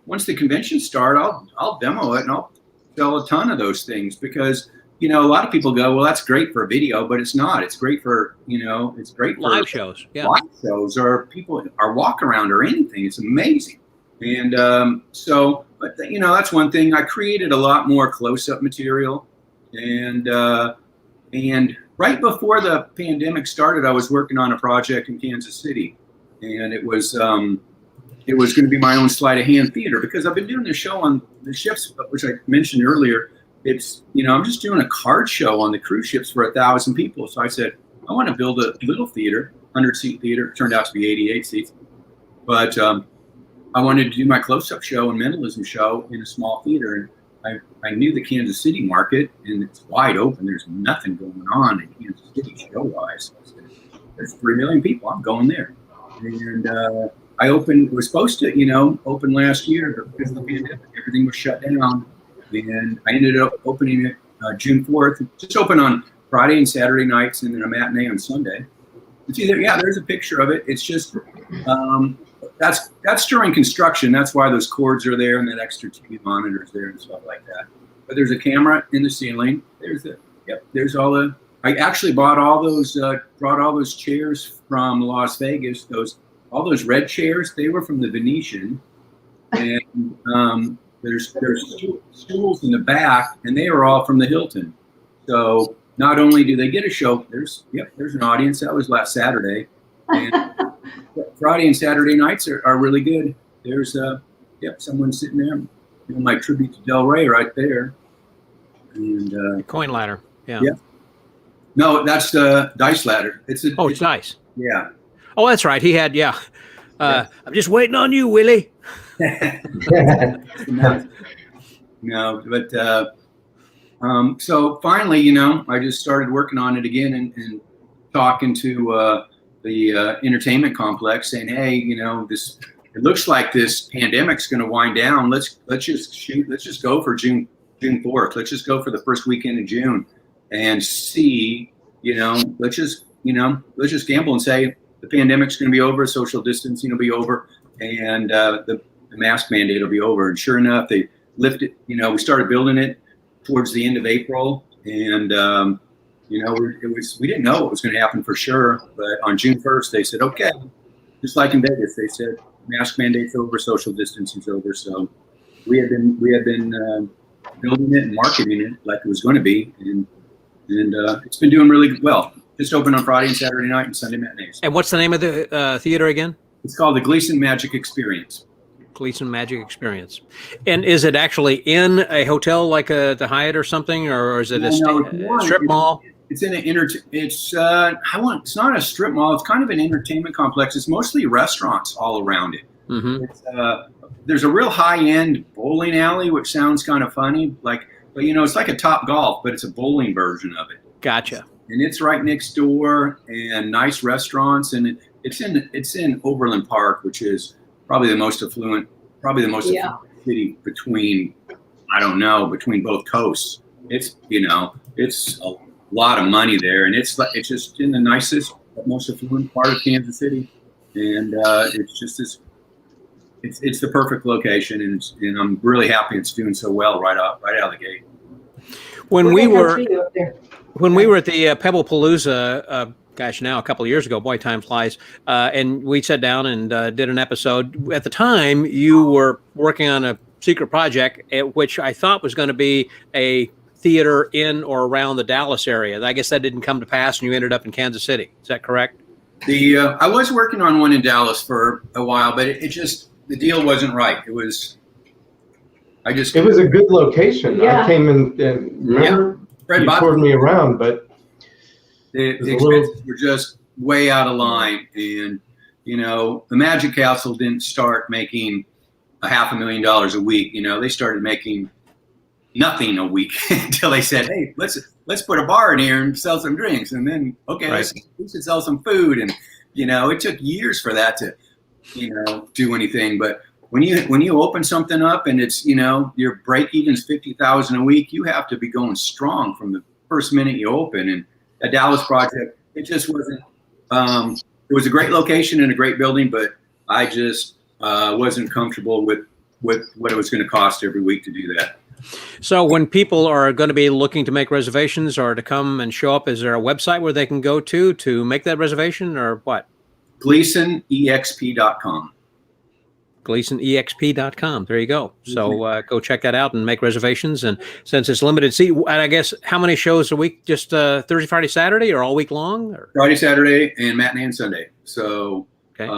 once the conventions start, I'll demo it and I'll sell a ton of those things because, a lot of people go, well, that's great for a video, but it's not. It's great for, it's great for live shows. Yeah. Live shows or people are walk around or anything. It's amazing. And but that's one thing. I created a lot more close-up material, and right before the pandemic started, I was working on a project in Kansas City, and it was going to be my own sleight of hand theater because I've been doing this show on the ships, which I mentioned earlier. It's I'm just doing a card show on the cruise ships for 1,000 people. So I said I want to build a little theater, 100-seat theater. It turned out to be 88 seats, but I wanted to do my close-up show and mentalism show in a small theater. And I knew the Kansas City market, and it's wide open. There's nothing going on in Kansas City show-wise. So I said, there's 3 million people. I'm going there. And I was supposed to, open last year, but because of the pandemic, everything was shut down. And I ended up opening it June 4th. Just open on Friday and Saturday nights, and then a matinee on Sunday. It's there's a picture of it. It's just, that's during construction. That's why those cords are there and that extra TV monitor's there and stuff like that. But there's a camera in the ceiling. There's all the. I actually brought all those chairs from Las Vegas. All those red chairs, they were from the Venetian, and there's stools in the back, and they are all from the Hilton. So not only do they get a show, there's an audience. That was last Saturday, and Friday and Saturday nights are really good. There's someone sitting there, my tribute to Del Rey right there, and coin ladder. Yeah. No, that's the dice ladder. It's dice. Yeah. Oh, that's right. He had, I'm just waiting on you, Willie. No, but so finally, I just started working on it again, and talking to the entertainment complex, saying, "Hey, it looks like this pandemic's going to wind down. Let's just go for June 4th. Let's just go for the first weekend in June, and see. Let's just gamble and say the pandemic's going to be over, social distancing will be over, and the mask mandate will be over." And sure enough, they lifted. We started building it towards the end of April, and we didn't know what was going to happen for sure, but on June 1st, they said, okay, just like in Vegas, they said mask mandate's over, social distancing's over. So we had been building it and marketing it like it was going to be, and it's been doing really well. Just open on Friday and Saturday night and Sunday matinees. And what's the name of the theater again? It's called the Gleason Magic Experience. Gleason Magic Experience. And is it actually in a hotel like the Hyatt or something, or is it a strip mall? It's in it's not a strip mall. It's kind of an entertainment complex. It's mostly restaurants all around it. Mm-hmm. There's a real high-end bowling alley, which sounds kind of funny, but it's like a Top Golf, but it's a bowling version of it. Gotcha. And it's right next door, and nice restaurants, and it's in Overland Park, which is probably the most affluent city between both coasts. It's a lot of money there, and it's just in the nicest, most affluent part of Kansas City, and it's the perfect location, and I'm really happy it's doing so well right out of the gate. When we were at the Pebble Palooza, now a couple of years ago, boy, time flies, and we sat down and did an episode. At the time, you were working on a secret project, which I thought was going to be a theater in or around the Dallas area. I guess that didn't come to pass, and you ended up in Kansas City. Is that correct? I was working on one in Dallas for a while, but the deal wasn't right. It was a good location. Yeah. I came and remember Fred you Bobbie toured me around, but the expenses were just way out of line. And, the Magic Castle didn't start making $500,000 a week. They started making nothing a week until they said, hey, let's put a bar in here and sell some drinks. And then, okay, right. we should sell some food. And, it took years for that to, do anything. But when you open something up and it's, your break even's $50,000 a week, you have to be going strong from the first minute you open. And a Dallas project, it just wasn't, it was a great location and a great building, but I just wasn't comfortable with what it was going to cost every week to do that. So when people are going to be looking to make reservations or to come and show up, is there a website where they can go to make that reservation, or what? GleasonEXP.com. GleasonEXP.com. There you go. So go check that out and make reservations. And since it's limited seat, and I guess how many shows a week? Just Thursday, Friday, Saturday, or all week long? Or? Friday, Saturday, and matinee and Sunday. So okay.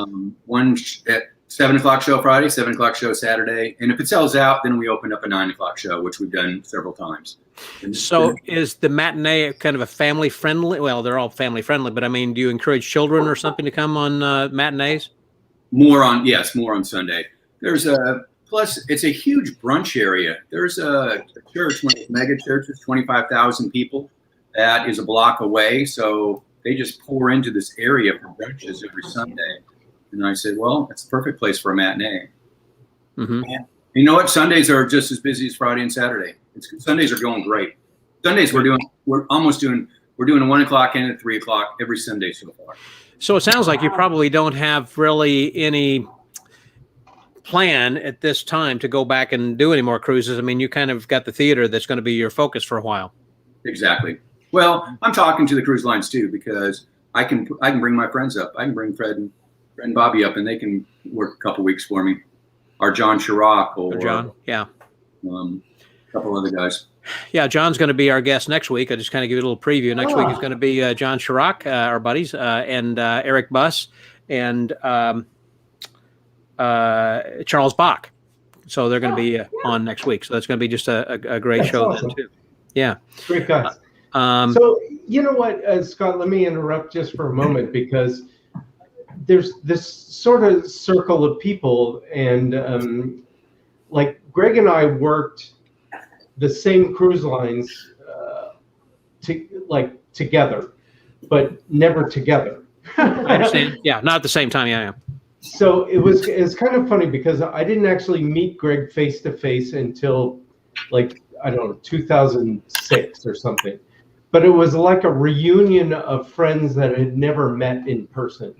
One at 7 o'clock show Friday, 7 o'clock show Saturday. And if it sells out, then we open up a 9 o'clock show, which we've done several times. So is the matinee kind of a family friendly? Well, they're all family friendly, but I mean, do you encourage children or something to come on matinees? More on Sunday. There's plus it's a huge brunch area. There's a church, one of the mega churches, 25,000 people. That is a block away. So they just pour into this area for brunches every Sunday. And I said, well, it's the perfect place for a matinee. Mm-hmm. And you know what? Sundays are just as busy as Friday and Saturday. Sundays are going great. Sundays we're doing a 1 o'clock and a 3 o'clock every Sunday so far. So it sounds like you probably don't have really any plan at this time to go back and do any more cruises. I mean, you kind of got the theater that's going to be your focus for a while. Exactly. Well, I'm talking to the cruise lines too, because I can bring my friends up. I can bring Fred and Bobbie up, and they can work a couple weeks for me. Or John Chirac, or John, yeah. A couple other guys. Yeah, John's going to be our guest next week. I just kind of give you a little preview. Next week is going to be John Chirac, our buddies, and Eric Buss, and Charles Bach. So they're going to be on next week. So that's going to be just a great show then too. Yeah. Great guys. So you know what, Scott, let me interrupt just for a moment, because there's this sort of circle of people, and like Greg and I worked the same cruise lines together. but never together. I understand. Yeah, not at the same time. Yeah. So it's kind of funny because I didn't actually meet Greg face to face until like, I don't know, 2006 or something. But it was like a reunion of friends that had never met in person,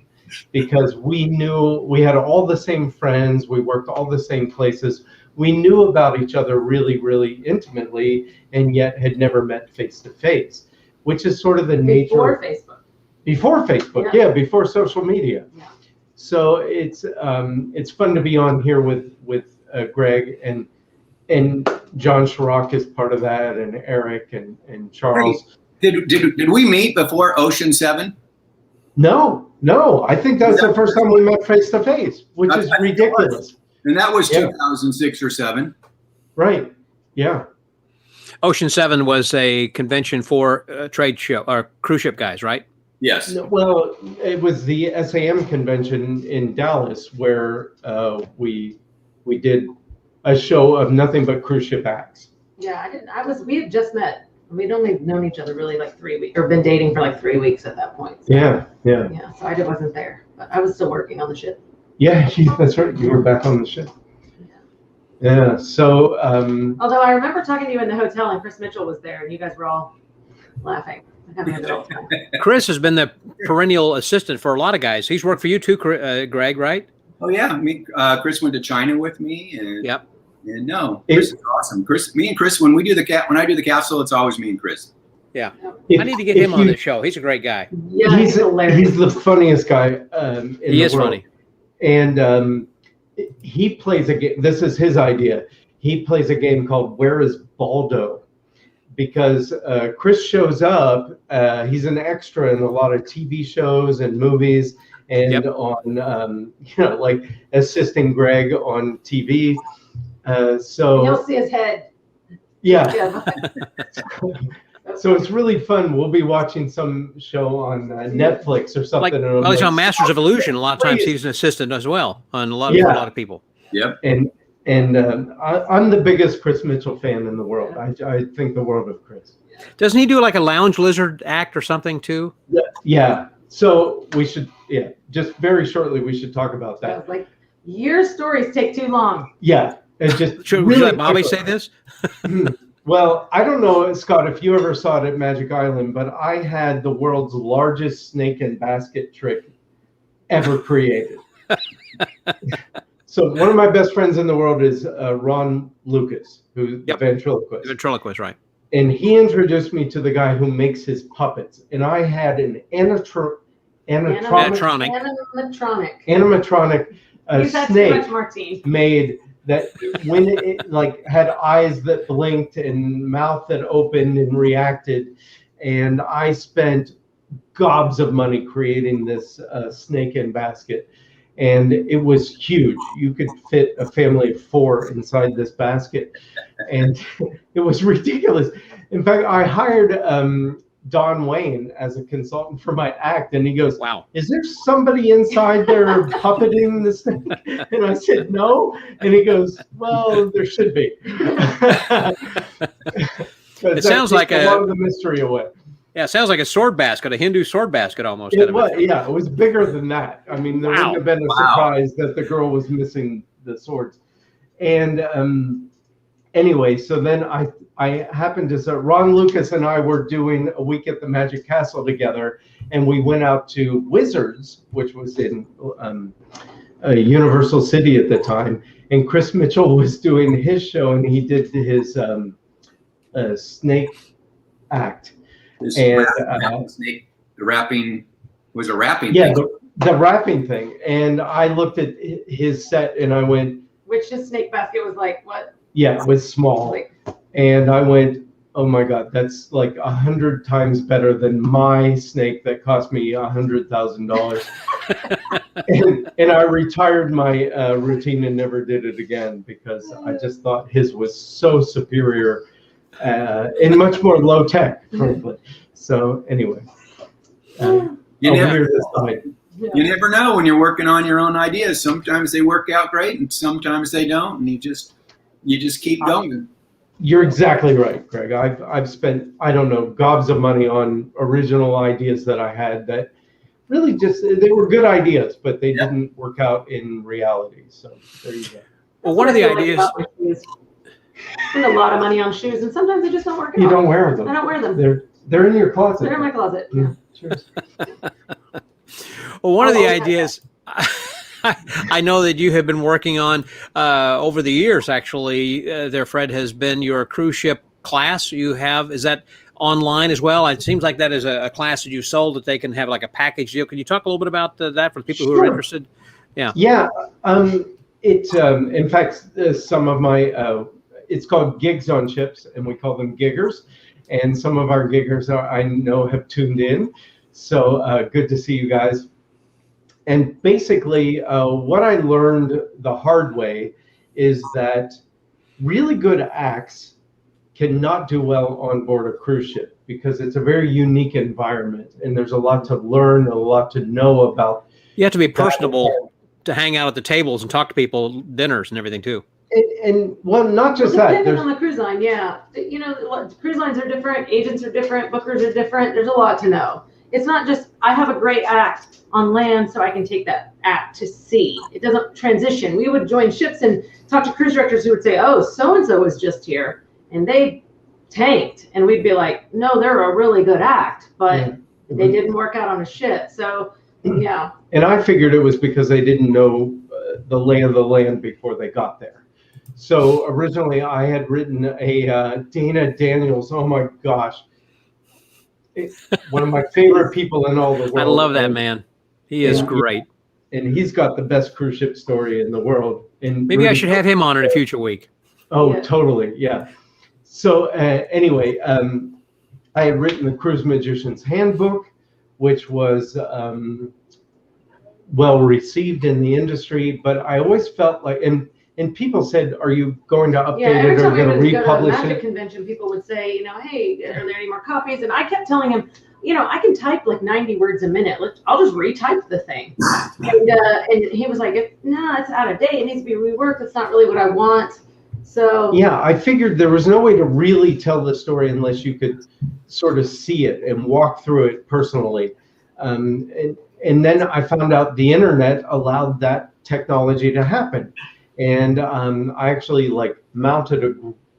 because we knew we had all the same friends, we worked all the same places, we knew about each other really, really intimately, and yet had never met face to face, which is sort of the nature Before Facebook. Before Facebook, yeah, before social media. Yeah. So it's fun to be on here with Greg, and John Chirac is part of that, and Eric and Charles. Did we meet before Ocean 7? No. I think that was the first time we met face to face, which is ridiculous. And that was 2006 or 7. Right. Yeah. Ocean 7 was a convention for trade show or cruise ship guys, right? Yes. Well, it was the SAM convention in Dallas where we did a show of nothing but cruise ship acts. Yeah, we had just met. We'd only known each other really like 3 weeks, or been dating for like 3 weeks at that point. So, Yeah. So I wasn't there, but I was still working on the ship. Yeah, that's right. You were back on the ship. Yeah. So. Although I remember talking to you in the hotel, and Chris Mitchell was there, and you guys were all laughing. Chris has been the perennial assistant for a lot of guys. He's worked for you too, Greg, right? Oh yeah, Chris went to China with me, and yep. And no, Chris is awesome. Me and Chris, when I do the castle, it's always me and Chris. Yeah, I need to get him on the show. He's a great guy. Yeah, he's hilarious. He's the funniest guy he is funny. And he plays a game. This is his idea. He plays a game called Where is Baldo? Because Chris shows up. He's an extra in a lot of TV shows and movies, and on like assisting Greg on TV. So you'll see his head. Yeah. So it's really fun. We'll be watching some show on Netflix or something. Well, he's on Masters of Illusion. A lot of times he's an assistant as well on a lot of people. Yep. And I'm the biggest Chris Mitchell fan in the world. I think the world of Chris. Doesn't he do like a lounge lizard act or something too? Yeah. So we should, just very shortly, we should talk about that. Like, your stories take too long. Yeah. It's just should we let Bobbie say this? Well, I don't know, Scott, if you ever saw it at Magic Island, but I had the world's largest snake and basket trick ever created. So one of my best friends in the world is Ron Lucas, who's the ventriloquist. Ventriloquist, right. And he introduced me to the guy who makes his puppets. And I had an animatronic snake made that when it like had eyes that blinked and mouth that opened and reacted. And I spent gobs of money creating this snake and basket. And it was huge. You could fit a family of 4 inside this basket. And it was ridiculous. In fact, I hired Don Wayne as a consultant for my act. And he goes, wow, is there somebody inside there puppeting this thing? And I said, no. And he goes, well, there should be. It sounds like a lot of the mystery away. Yeah, it sounds like a sword basket, a Hindu sword basket almost. It was, yeah, it was bigger than that. I mean, there wouldn't have been a surprise that the girl was missing the swords. And anyway, so then I happened to say, Ron Lucas and I were doing a week at the Magic Castle together, and we went out to Wizards, which was in Universal City at the time. And Chris Mitchell was doing his show, and he did his snake act. And snake, the rapping was a rapping thing. The rapping thing. And I looked at his set and I went, which his snake basket was like what? Yeah, it was small. And I went, oh my God, that's like 100 times better than my snake that cost me $100,000. and I retired my routine and never did it again because I just thought his was so superior. And much more low tech, frankly. So anyway, you never know when you're working on your own ideas. Sometimes they work out great, and sometimes they don't, and you just keep going. You're exactly right, Greg. I've spent, I don't know, gobs of money on original ideas that I had that really just, they were good ideas, but they didn't work out in reality. So there you go. Well, one of the ideas. Spend a lot of money on shoes, and sometimes they just don't work out. You don't wear them. I don't wear them. They're in your closet. They're in my closet. Yeah. Cheers. Well, one of the ideas I know that you have been working on over the years, actually, there, Fred, has been your cruise ship class you have. Is that online as well? It seems like that is a class that you sold that they can have like a package deal. Can you talk a little bit about that for people who are interested? Yeah. Yeah. In fact, some of my, it's called Gigs on Ships, and we call them giggers. And some of our giggers I know have tuned in. So good to see you guys. And basically, what I learned the hard way is that really good acts cannot do well on board a cruise ship because it's a very unique environment, and there's a lot to learn, a lot to know about. You have to be personable to hang out at the tables and talk to people, dinners and everything too. And well, not just that. Depending on the cruise line, yeah. You know, cruise lines are different, agents are different, bookers are different. There's a lot to know. It's not just I have a great act on land, so I can take that act to sea. It doesn't transition. We would join ships and talk to cruise directors who would say, "Oh, so and so was just here, and they tanked," and we'd be like, "No, they're a really good act, but they didn't work out on a ship." So, yeah. And I figured it was because they didn't know the lay of the land before they got there. So originally, I had written a Dana Daniels. Oh my gosh. One of my favorite people in all the world. I love that man. He is great. And he's got the best cruise ship story in the world. And maybe I should have him on in a future week. Oh, yeah. Totally. Yeah. So anyway, I had written the Cruise Magician's Handbook, which was well received in the industry. But I always felt like, and people said, "Are you going to update it or going to republish it?" Magic convention, people would say, you know, "Hey, are there any more copies?" And I kept telling him, you know, I can type like 90 words a minute. I'll just retype the thing. And he was like, "No, it's out of date. It needs to be reworked. It's not really what I want." So yeah, I figured there was no way to really tell the story unless you could sort of see it and walk through it personally. And then I found out the internet allowed that technology to happen. And I actually like mounted a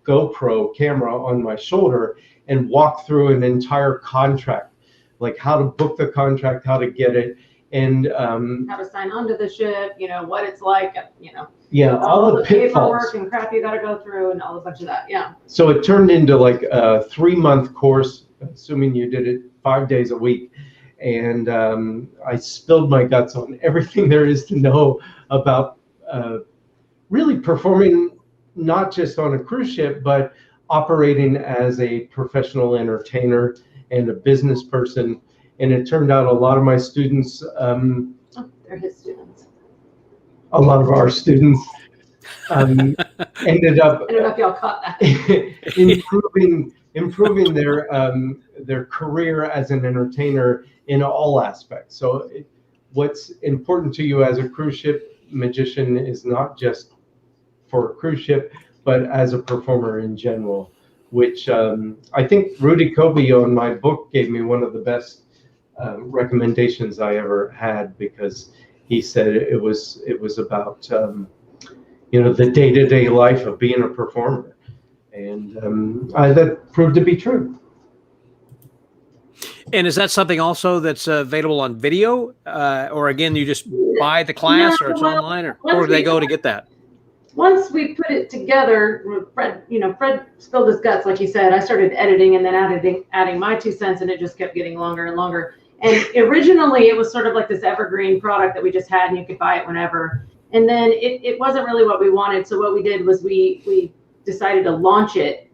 GoPro camera on my shoulder and walked through an entire contract, like how to book the contract, how to get it, and how to sign on to the ship, you know, what it's like, you know. Yeah, all the pitfalls paperwork and crap you got to go through and all a bunch of that. Yeah. So it turned into like a 3-month course, assuming you did it 5 days a week. And I spilled my guts on everything there is to know about really performing not just on a cruise ship, but operating as a professional entertainer and a business person. And it turned out a lot of my students, they're his students. A lot of our students ended up. I don't know if y'all caught that. improving their career as an entertainer in all aspects. So what's important to you as a cruise ship magician is not just for a cruise ship, but as a performer in general, which I think Rudy Kobe on my book gave me one of the best recommendations I ever had, because he said it was about you know, the day-to-day life of being a performer, and that proved to be true. And is that something also that's available on video, or again, you just buy the class, or it's online, or where do they go to get that? Once we put it together, Fred spilled his guts, like he said. I started editing and then adding my 2 cents, and it just kept getting longer and longer. And originally, it was sort of like this evergreen product that we just had, and you could buy it whenever. And then it wasn't really what we wanted. So what we did was we decided to launch it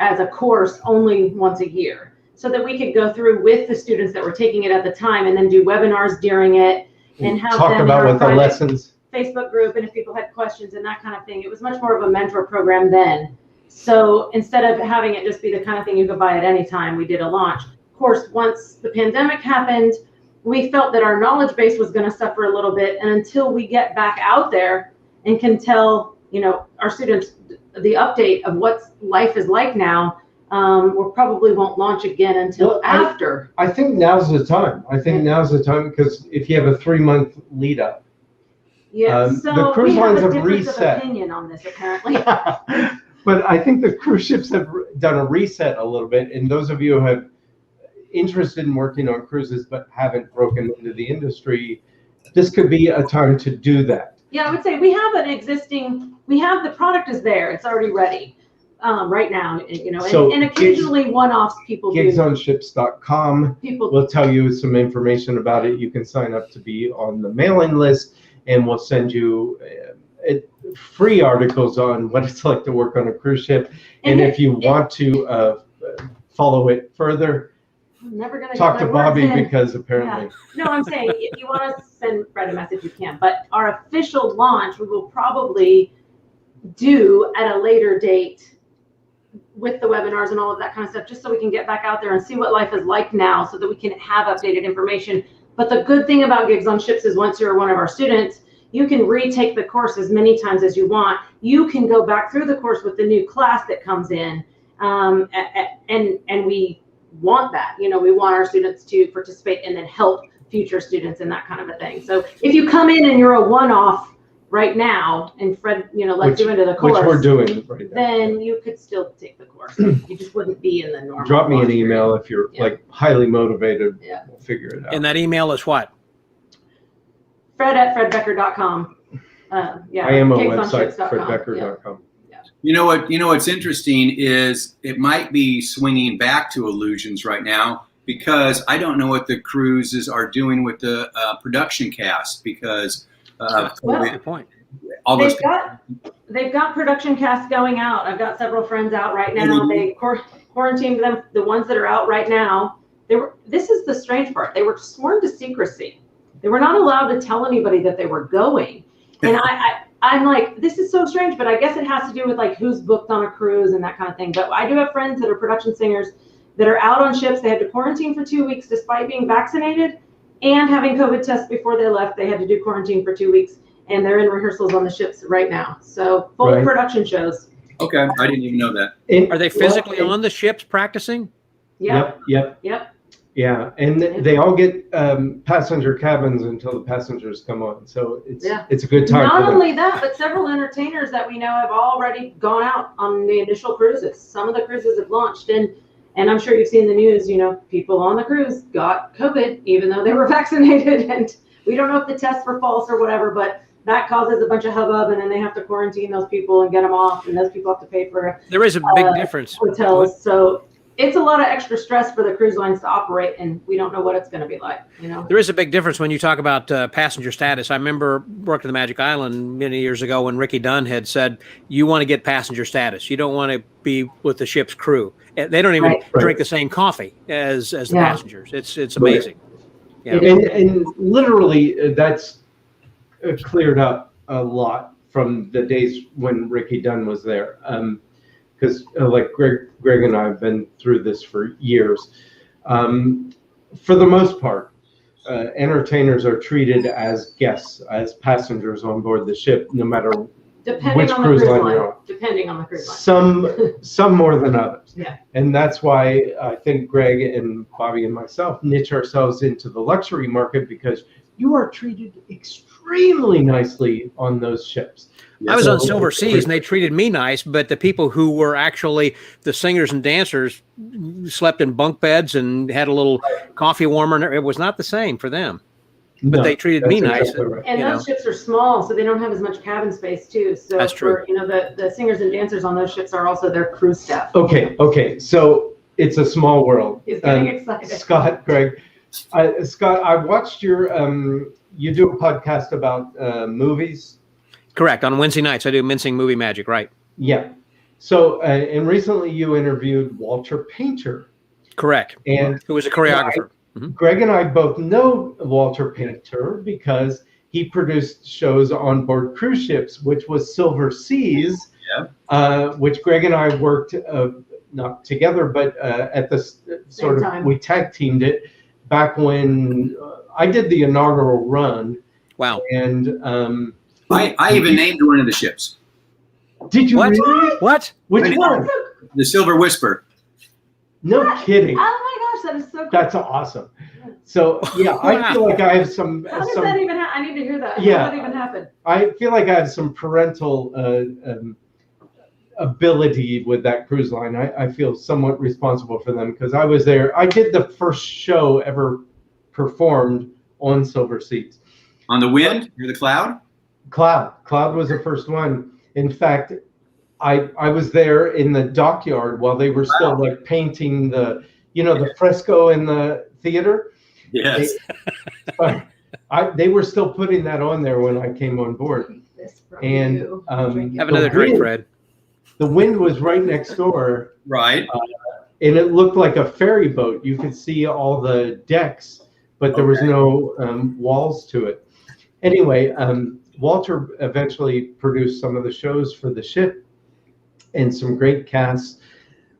as a course only once a year, so that we could go through with the students that were taking it at the time, and then do webinars during it and have talk them about what the lessons. Facebook group, and if people had questions and that kind of thing. It was much more of a mentor program then. So instead of having it just be the kind of thing you could buy at any time, we did a launch. Of course, once the pandemic happened, we felt that our knowledge base was going to suffer a little bit. And until we get back out there and can tell, you know, our students the update of what life is like now, we probably won't launch again until after. I think now's the time. I think now's the time, because if you have a 3-month lead up. Yeah, so the cruise we have lines a have difference reset. of opinion on this, apparently. But I think the cruise ships have done a reset a little bit, and those of you who have interested in working on cruises but haven't broken into the industry, this could be a time to do that. Yeah, I would say we have the product is there, it's already ready right now, you know, So and occasionally one-offs people do. Gigsonships.com will tell you some information about it. You can sign up to be on the mailing list, and we'll send you free articles on what it's like to work on a cruise ship. And if you want to follow it further, I'm never gonna talk get to my words Bobbie, in. because apparently. Yeah. No, I'm saying if you want to send Fred a message, you can. But our official launch, we will probably do at a later date with the webinars and all of that kind of stuff, just so we can get back out there and see what life is like now, so that we can have updated information. But the good thing about Gigs on Ships is once you're one of our students, you can retake the course as many times as you want. You can go back through the course with the new class that comes in, and we want that. You know, we want our students to participate and then help future students and that kind of a thing. So if you come in and you're a one-off right now, and Fred, you know, lets you into the course, which we're doing right now, then you could still take the course. You just wouldn't be in the normal. Drop me an launch email period. if you're like highly motivated. Yeah. We'll figure it out. And that email is what? Fred@fredbecker.com. Yeah. I am a gigsonships.com. website, fredbecker.com. You know what's interesting is it might be swinging back to illusions right now, because I don't know what the cruises are doing with the production cast, because Good point. all those They've got production casts going out. I've got several friends out right now. They quarantined them. The ones that are out right now, this is the strange part. They were sworn to secrecy. They were not allowed to tell anybody that they were going. And I'm like, this is so strange, but I guess it has to do with like who's booked on a cruise and that kind of thing. But I do have friends that are production singers that are out on ships. They had to quarantine for 2 weeks despite being vaccinated and having COVID tests before they left. They had to do quarantine for 2 weeks, and they're in rehearsals on the ships right now. So full production shows. Okay, I didn't even know that. Are they physically on the ships practicing? Yep. Yep. Yeah, and they all get passenger cabins until the passengers come on. So it's a good time. Not only that, but several entertainers that we know have already gone out on the initial cruises. Some of the cruises have launched, and I'm sure you've seen the news, you know, people on the cruise got COVID even though they were vaccinated, and we don't know if the tests were false or whatever, but that causes a bunch of hubbub, and then they have to quarantine those people and get them off, and those people have to pay for There is a big difference. hotels. So it's a lot of extra stress for the cruise lines to operate, and we don't know what it's going to be like, you know. There is a big difference when you talk about passenger status. I remember working the Magic Island many years ago when Ricky Dunn had said, you want to get passenger status. You don't want to be with the ship's crew. They don't even drink the same coffee as the passengers. It's amazing. Yeah. And literally that's cleared up a lot from the days when Ricky Dunn was there. Because like Greg and I have been through this for years. For the most part, entertainers are treated as guests, as passengers on board the ship, no matter which cruise line you're on. Depending on the cruise line. Some more than others. Yeah. And that's why I think Greg and Bobbie and myself niche ourselves into the luxury market, because you are treated extremely nicely on those ships. I was on Silver Seas and they treated me nice, but the people who were actually the singers and dancers slept in bunk beds and had a little coffee warmer. It was not the same for them, but they treated me nice. Exactly right. And those ships are small, so they don't have as much cabin space too. So that's true. You know, the singers and dancers on those ships are also their crew staff. Okay. So it's a small world. He's getting excited. Scott, Greg, Scott, I watched your you do a podcast about movies. Correct. On Wednesday nights, I do Mincing Movie Magic, right? Yeah. So, and recently you interviewed Walter Painter. Correct. And who was a choreographer. Greg and I both know Walter Painter because he produced shows on board cruise ships, which was Silver Seas, which Greg and I worked, not together, but at the sort of, we tag teamed it back when I did the inaugural run. Wow. And I even named one of the ships. Did you What? really? What? Which one? The Silver Whisper. No kidding. Oh my gosh, that is so cool. That's awesome. So yeah, I feel like I have some. How does that even happen? I need to hear that. Yeah. How did that even happen? I feel like I have some parental ability with that cruise line. I feel somewhat responsible for them because I was there. I did the first show ever performed on Silver Seas. On the Wind or the Cloud? Cloud was the first one. In fact, I was there in the dockyard while they were still like painting the fresco in the theater. Yes. They were still putting that on there when I came on board. And Have another drink, Fred. The Wind was right next door. Right. And it looked like a ferry boat. You could see all the decks, but there was no walls to it. Anyway, Walter eventually produced some of the shows for the ship and some great casts.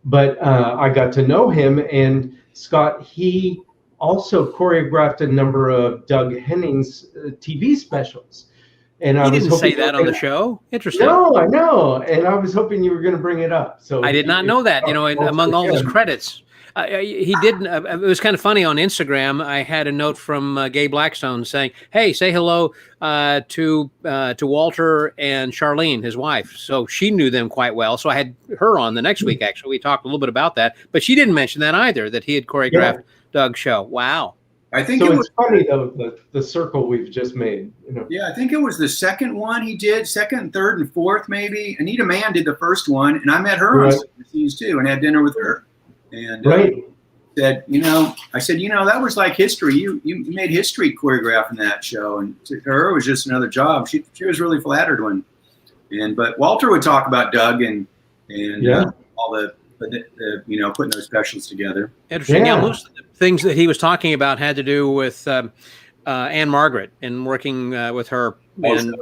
But I got to know him, and Scott, he also choreographed a number of Doug Henning's TV specials. And He I was didn't say hoping that on the show. Interesting. No, I know, and I was hoping you were going to bring it up. So I did not know that. Among all his credits, he didn't. It was kind of funny on Instagram. I had a note from Gay Blackstone saying, "Hey, say hello to Walter and Charlene, his wife." So she knew them quite well. So I had her on the next week. Actually, we talked a little bit about that, but she didn't mention that either. That he had choreographed Doug's show. Wow. I think So it it's was funny though the circle we've just made. Yeah, I think it was the second one he did, second, third, and fourth maybe. Anita Mann did the first one, and I met her on Silver Seas too, and had dinner with her. And said, I said, that was like history. You made history choreographing that show, and to her it was just another job. She was really flattered but Walter would talk about Doug and all the putting those specials together. Interesting. Yeah, most of the things that he was talking about had to do with Anne Margaret and working with her. And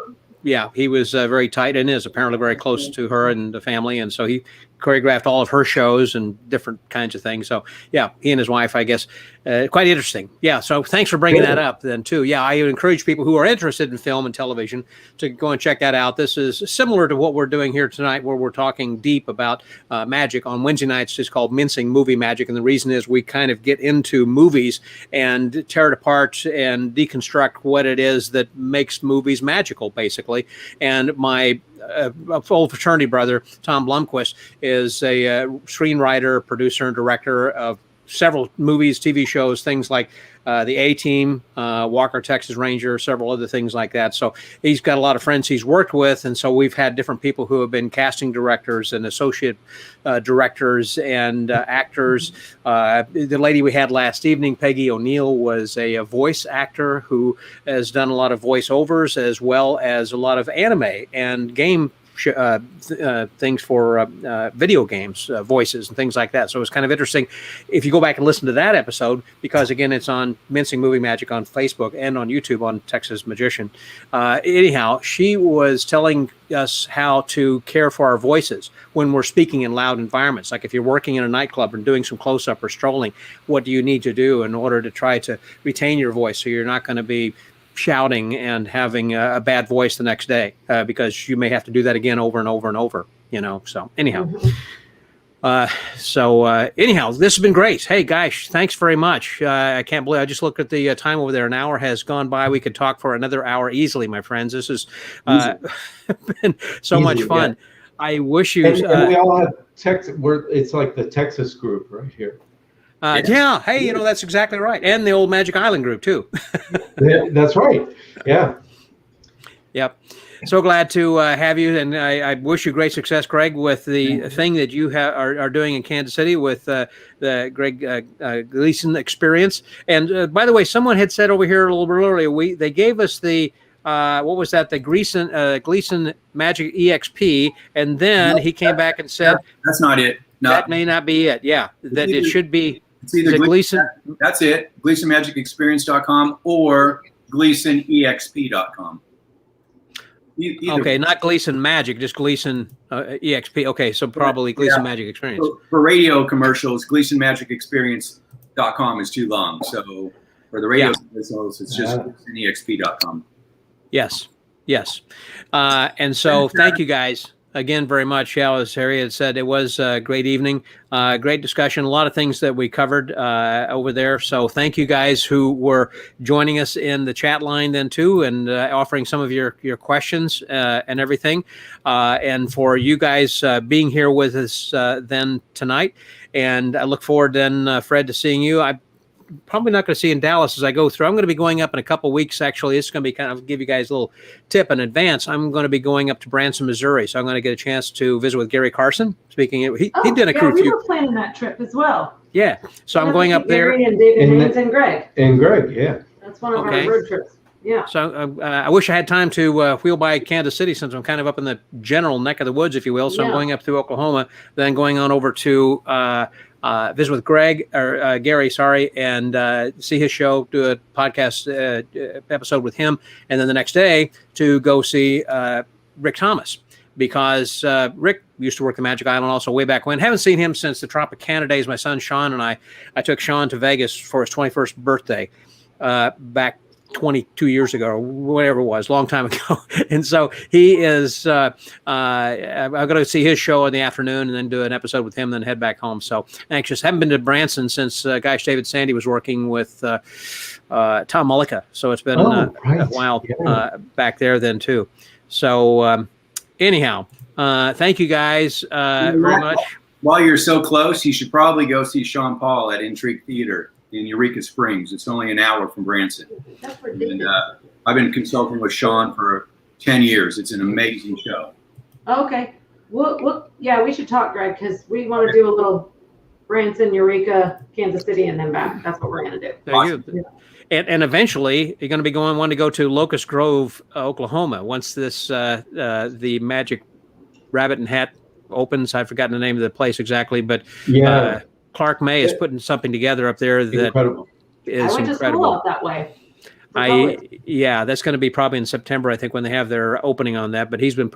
yeah, he was very tight and is apparently very close to her and the family. And so he choreographed all of her shows and different kinds of things. So yeah, he and his wife, I guess, quite interesting. Yeah. So thanks for bringing that up then too. Yeah. I encourage people who are interested in film and television to go and check that out. This is similar to what we're doing here tonight, where we're talking deep about magic. On Wednesday nights, it's called Mincing Movie Magic. And the reason is we kind of get into movies and tear it apart and deconstruct what it is that makes movies magical, basically. And my old fraternity brother, Tom Blomquist, is a screenwriter, producer, and director of several movies, TV shows, things like The A-Team, Walker, Texas Ranger, several other things like that. So he's got a lot of friends he's worked with. And so we've had different people who have been casting directors and associate directors and actors. The lady we had last evening, Peggy O'Neill, was a voice actor who has done a lot of voiceovers as well as a lot of anime and game things for video games, voices and things like that. So it's kind of interesting if you go back and listen to that episode, because again, it's on Mincing Movie Magic on Facebook and on YouTube on Texas Magician. Anyhow, she was telling us how to care for our voices when we're speaking in loud environments. Like if you're working in a nightclub and doing some close-up or strolling, what do you need to do in order to try to retain your voice so you're not going to be shouting and having a bad voice the next day, because you may have to do that again over and over and over, so anyhow. Anyhow, this has been great. Hey guys, thanks very much. I can't believe I just looked at the time over there. An hour has gone by. We could talk for another hour easily, my friends. This has been so much fun. I wish you and we all have Texas. It's like the Texas group right here. Yeah. Hey, that's exactly right. And the old Magic Island group too. That's right. Yeah. Yep. So glad to have you. And I wish you great success, Greg, with the thing that you are doing in Kansas City with the Greg Gleason experience. And by the way, someone had said over here a little bit earlier, they gave us the, what was that? The Gleason Magic EXP. And then he came back and said, that's not it. No. That may not be it. Yeah. That it should be. It's either Gleason. That's it. GleasonMagicExperience.com or GleasonEXP.com. Okay, not Gleason Magic, just Gleason EXP. Okay, so probably Gleason Magic Experience. For radio commercials, GleasonMagicExperience.com is too long. So for the radio commercials, it's just GleasonEXP.com. Yes. And so thank you guys. again very much. Yeah, as Harry had said, it was a great evening, great discussion, a lot of things that we covered over there. So thank you guys who were joining us in the chat line then too, and offering some of your questions and everything, and for you guys being here with us then tonight. And I look forward then, Fred, to seeing you. I'm probably not going to see you in Dallas as I go through. I'm going to be going up in a couple of weeks. Actually, it's going to be kind of give you guys a little tip in advance. I'm going to be going up to Branson, Missouri, so I'm going to get a chance to visit with Gary Carson. Speaking, he did a crew. We were planning that trip as well. Yeah, so I'm going up there. Gary and David Haynes and Greg. And Greg, yeah. That's one of our road trips. Yeah. So I wish I had time to wheel by Kansas City, since I'm kind of up in the general neck of the woods, if you will. So I'm going up through Oklahoma, then going on over to visit with Greg or Gary, and see his show, do a podcast episode with him, and then the next day to go see Rick Thomas, because Rick used to work the Magic Island also way back when. Haven't seen him since the Tropicana days. My son Sean and I took Sean to Vegas for his 21st birthday back 22 years ago, or whatever it was, long time ago. And so he is, I'm going to see his show in the afternoon and then do an episode with him, then head back home. So anxious. Haven't been to Branson since David Sandy was working with Tom Mullica. So it's been a while back there then too. So anyhow, thank you guys very much. While you're so close, you should probably go see Sean Paul at Intrigue Theater in Eureka Springs. It's only an hour from Branson. And I've been consulting with Sean for 10 years. It's an amazing show. Okay. We should talk, Greg, because we want to do a little Branson, Eureka, Kansas City, and then back. That's what we're going to do. There you go. And eventually, you're going to be wanting to go to Locust Grove, Oklahoma, once this the Magic Rabbit and Hat opens. I've forgotten the name of the place exactly, but Clark May is putting something together up there that is incredible. I went to school up that way. That's going to be probably in September, I think, when they have their opening on that. But he's been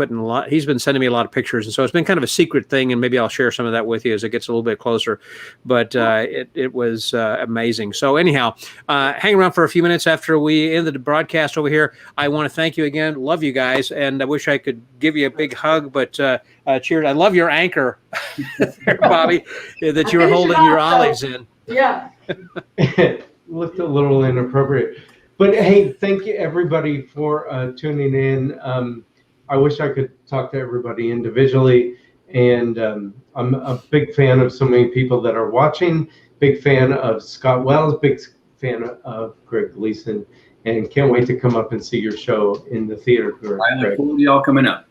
sending me a lot of pictures, and so it's been kind of a secret thing. And maybe I'll share some of that with you as it gets a little bit closer. But it was amazing. So anyhow, hang around for a few minutes after we ended the broadcast over here. I want to thank you again. Love you guys, and I wish I could give you a big hug. But cheers! I love your anchor, there, Bobbie, that you were holding your olives in. Yeah. Looked a little inappropriate. But hey, thank you everybody for tuning in. I wish I could talk to everybody individually, and I'm a big fan of so many people that are watching. Big fan of Scott Wells. Big fan of Greg Gleason, and can't wait to come up and see your show in the theater. I look forward to y'all coming up.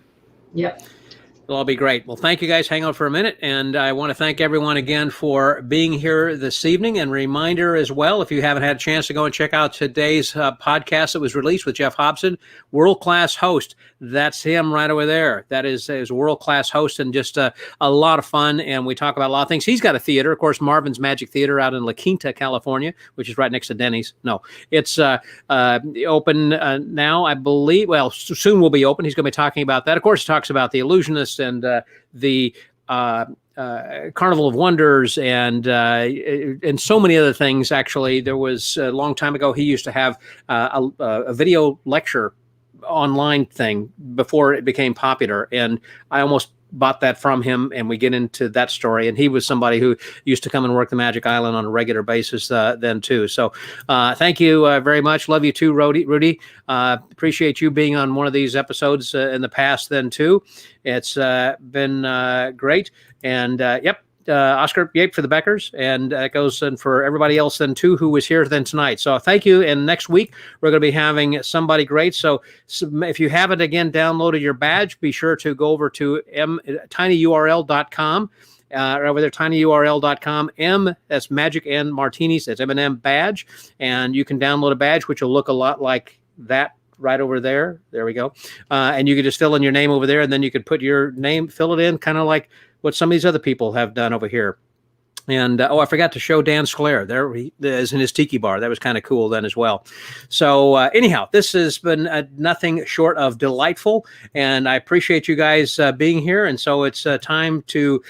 Yep. It'll all be great. Well, thank you guys. Hang on for a minute. And I want to thank everyone again for being here this evening. And reminder as well, if you haven't had a chance to go and check out today's podcast that was released with Jeff Hobson, world-class host. That's him right over there. That is a world-class host and just a lot of fun. And we talk about a lot of things. He's got a theater, of course, Marvin's Magic Theater out in La Quinta, California, which is right next to Denny's. No, it's open now, I believe. Well, soon will be open. He's going to be talking about that. Of course, he talks about the Illusionist and the Carnival of Wonders and so many other things. Actually, there was a long time ago, he used to have a video lecture online thing before it became popular, and I almost bought that from him, and we get into that story. And he was somebody who used to come and work the Magic Island on a regular basis then too. So thank you very much. Love you too, Rudy. Appreciate you being on one of these episodes in the past then too. It's been great. And Oscar Yape for the Beckers, and that goes in for everybody else then too who was here then tonight. So thank you. And next week we're going to be having somebody great. So if you haven't again downloaded your badge, be sure to go over to tinyurl.com. Over there, tinyurl.com. That's Magic and Martinis. That's M&M badge, and you can download a badge which will look a lot like that right over there. There we go. And you can just fill in your name over there, and then you can put your name, fill it in, kind of like what some of these other people have done over here. And, I forgot to show Dan Sclair. There he is in his tiki bar. That was kind of cool then as well. So anyhow, this has been nothing short of delightful, and I appreciate you guys being here. And so it's time to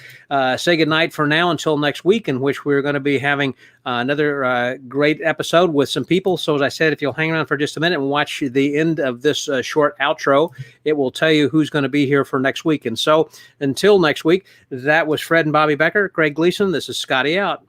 say goodnight for now until next week, in which we're going to be having Another great episode with some people. So as I said, if you'll hang around for just a minute and watch the end of this short outro, it will tell you who's going to be here for next week. And so until next week, that was Fred and Bobbie Becker, Greg Gleason. This is Scotty out.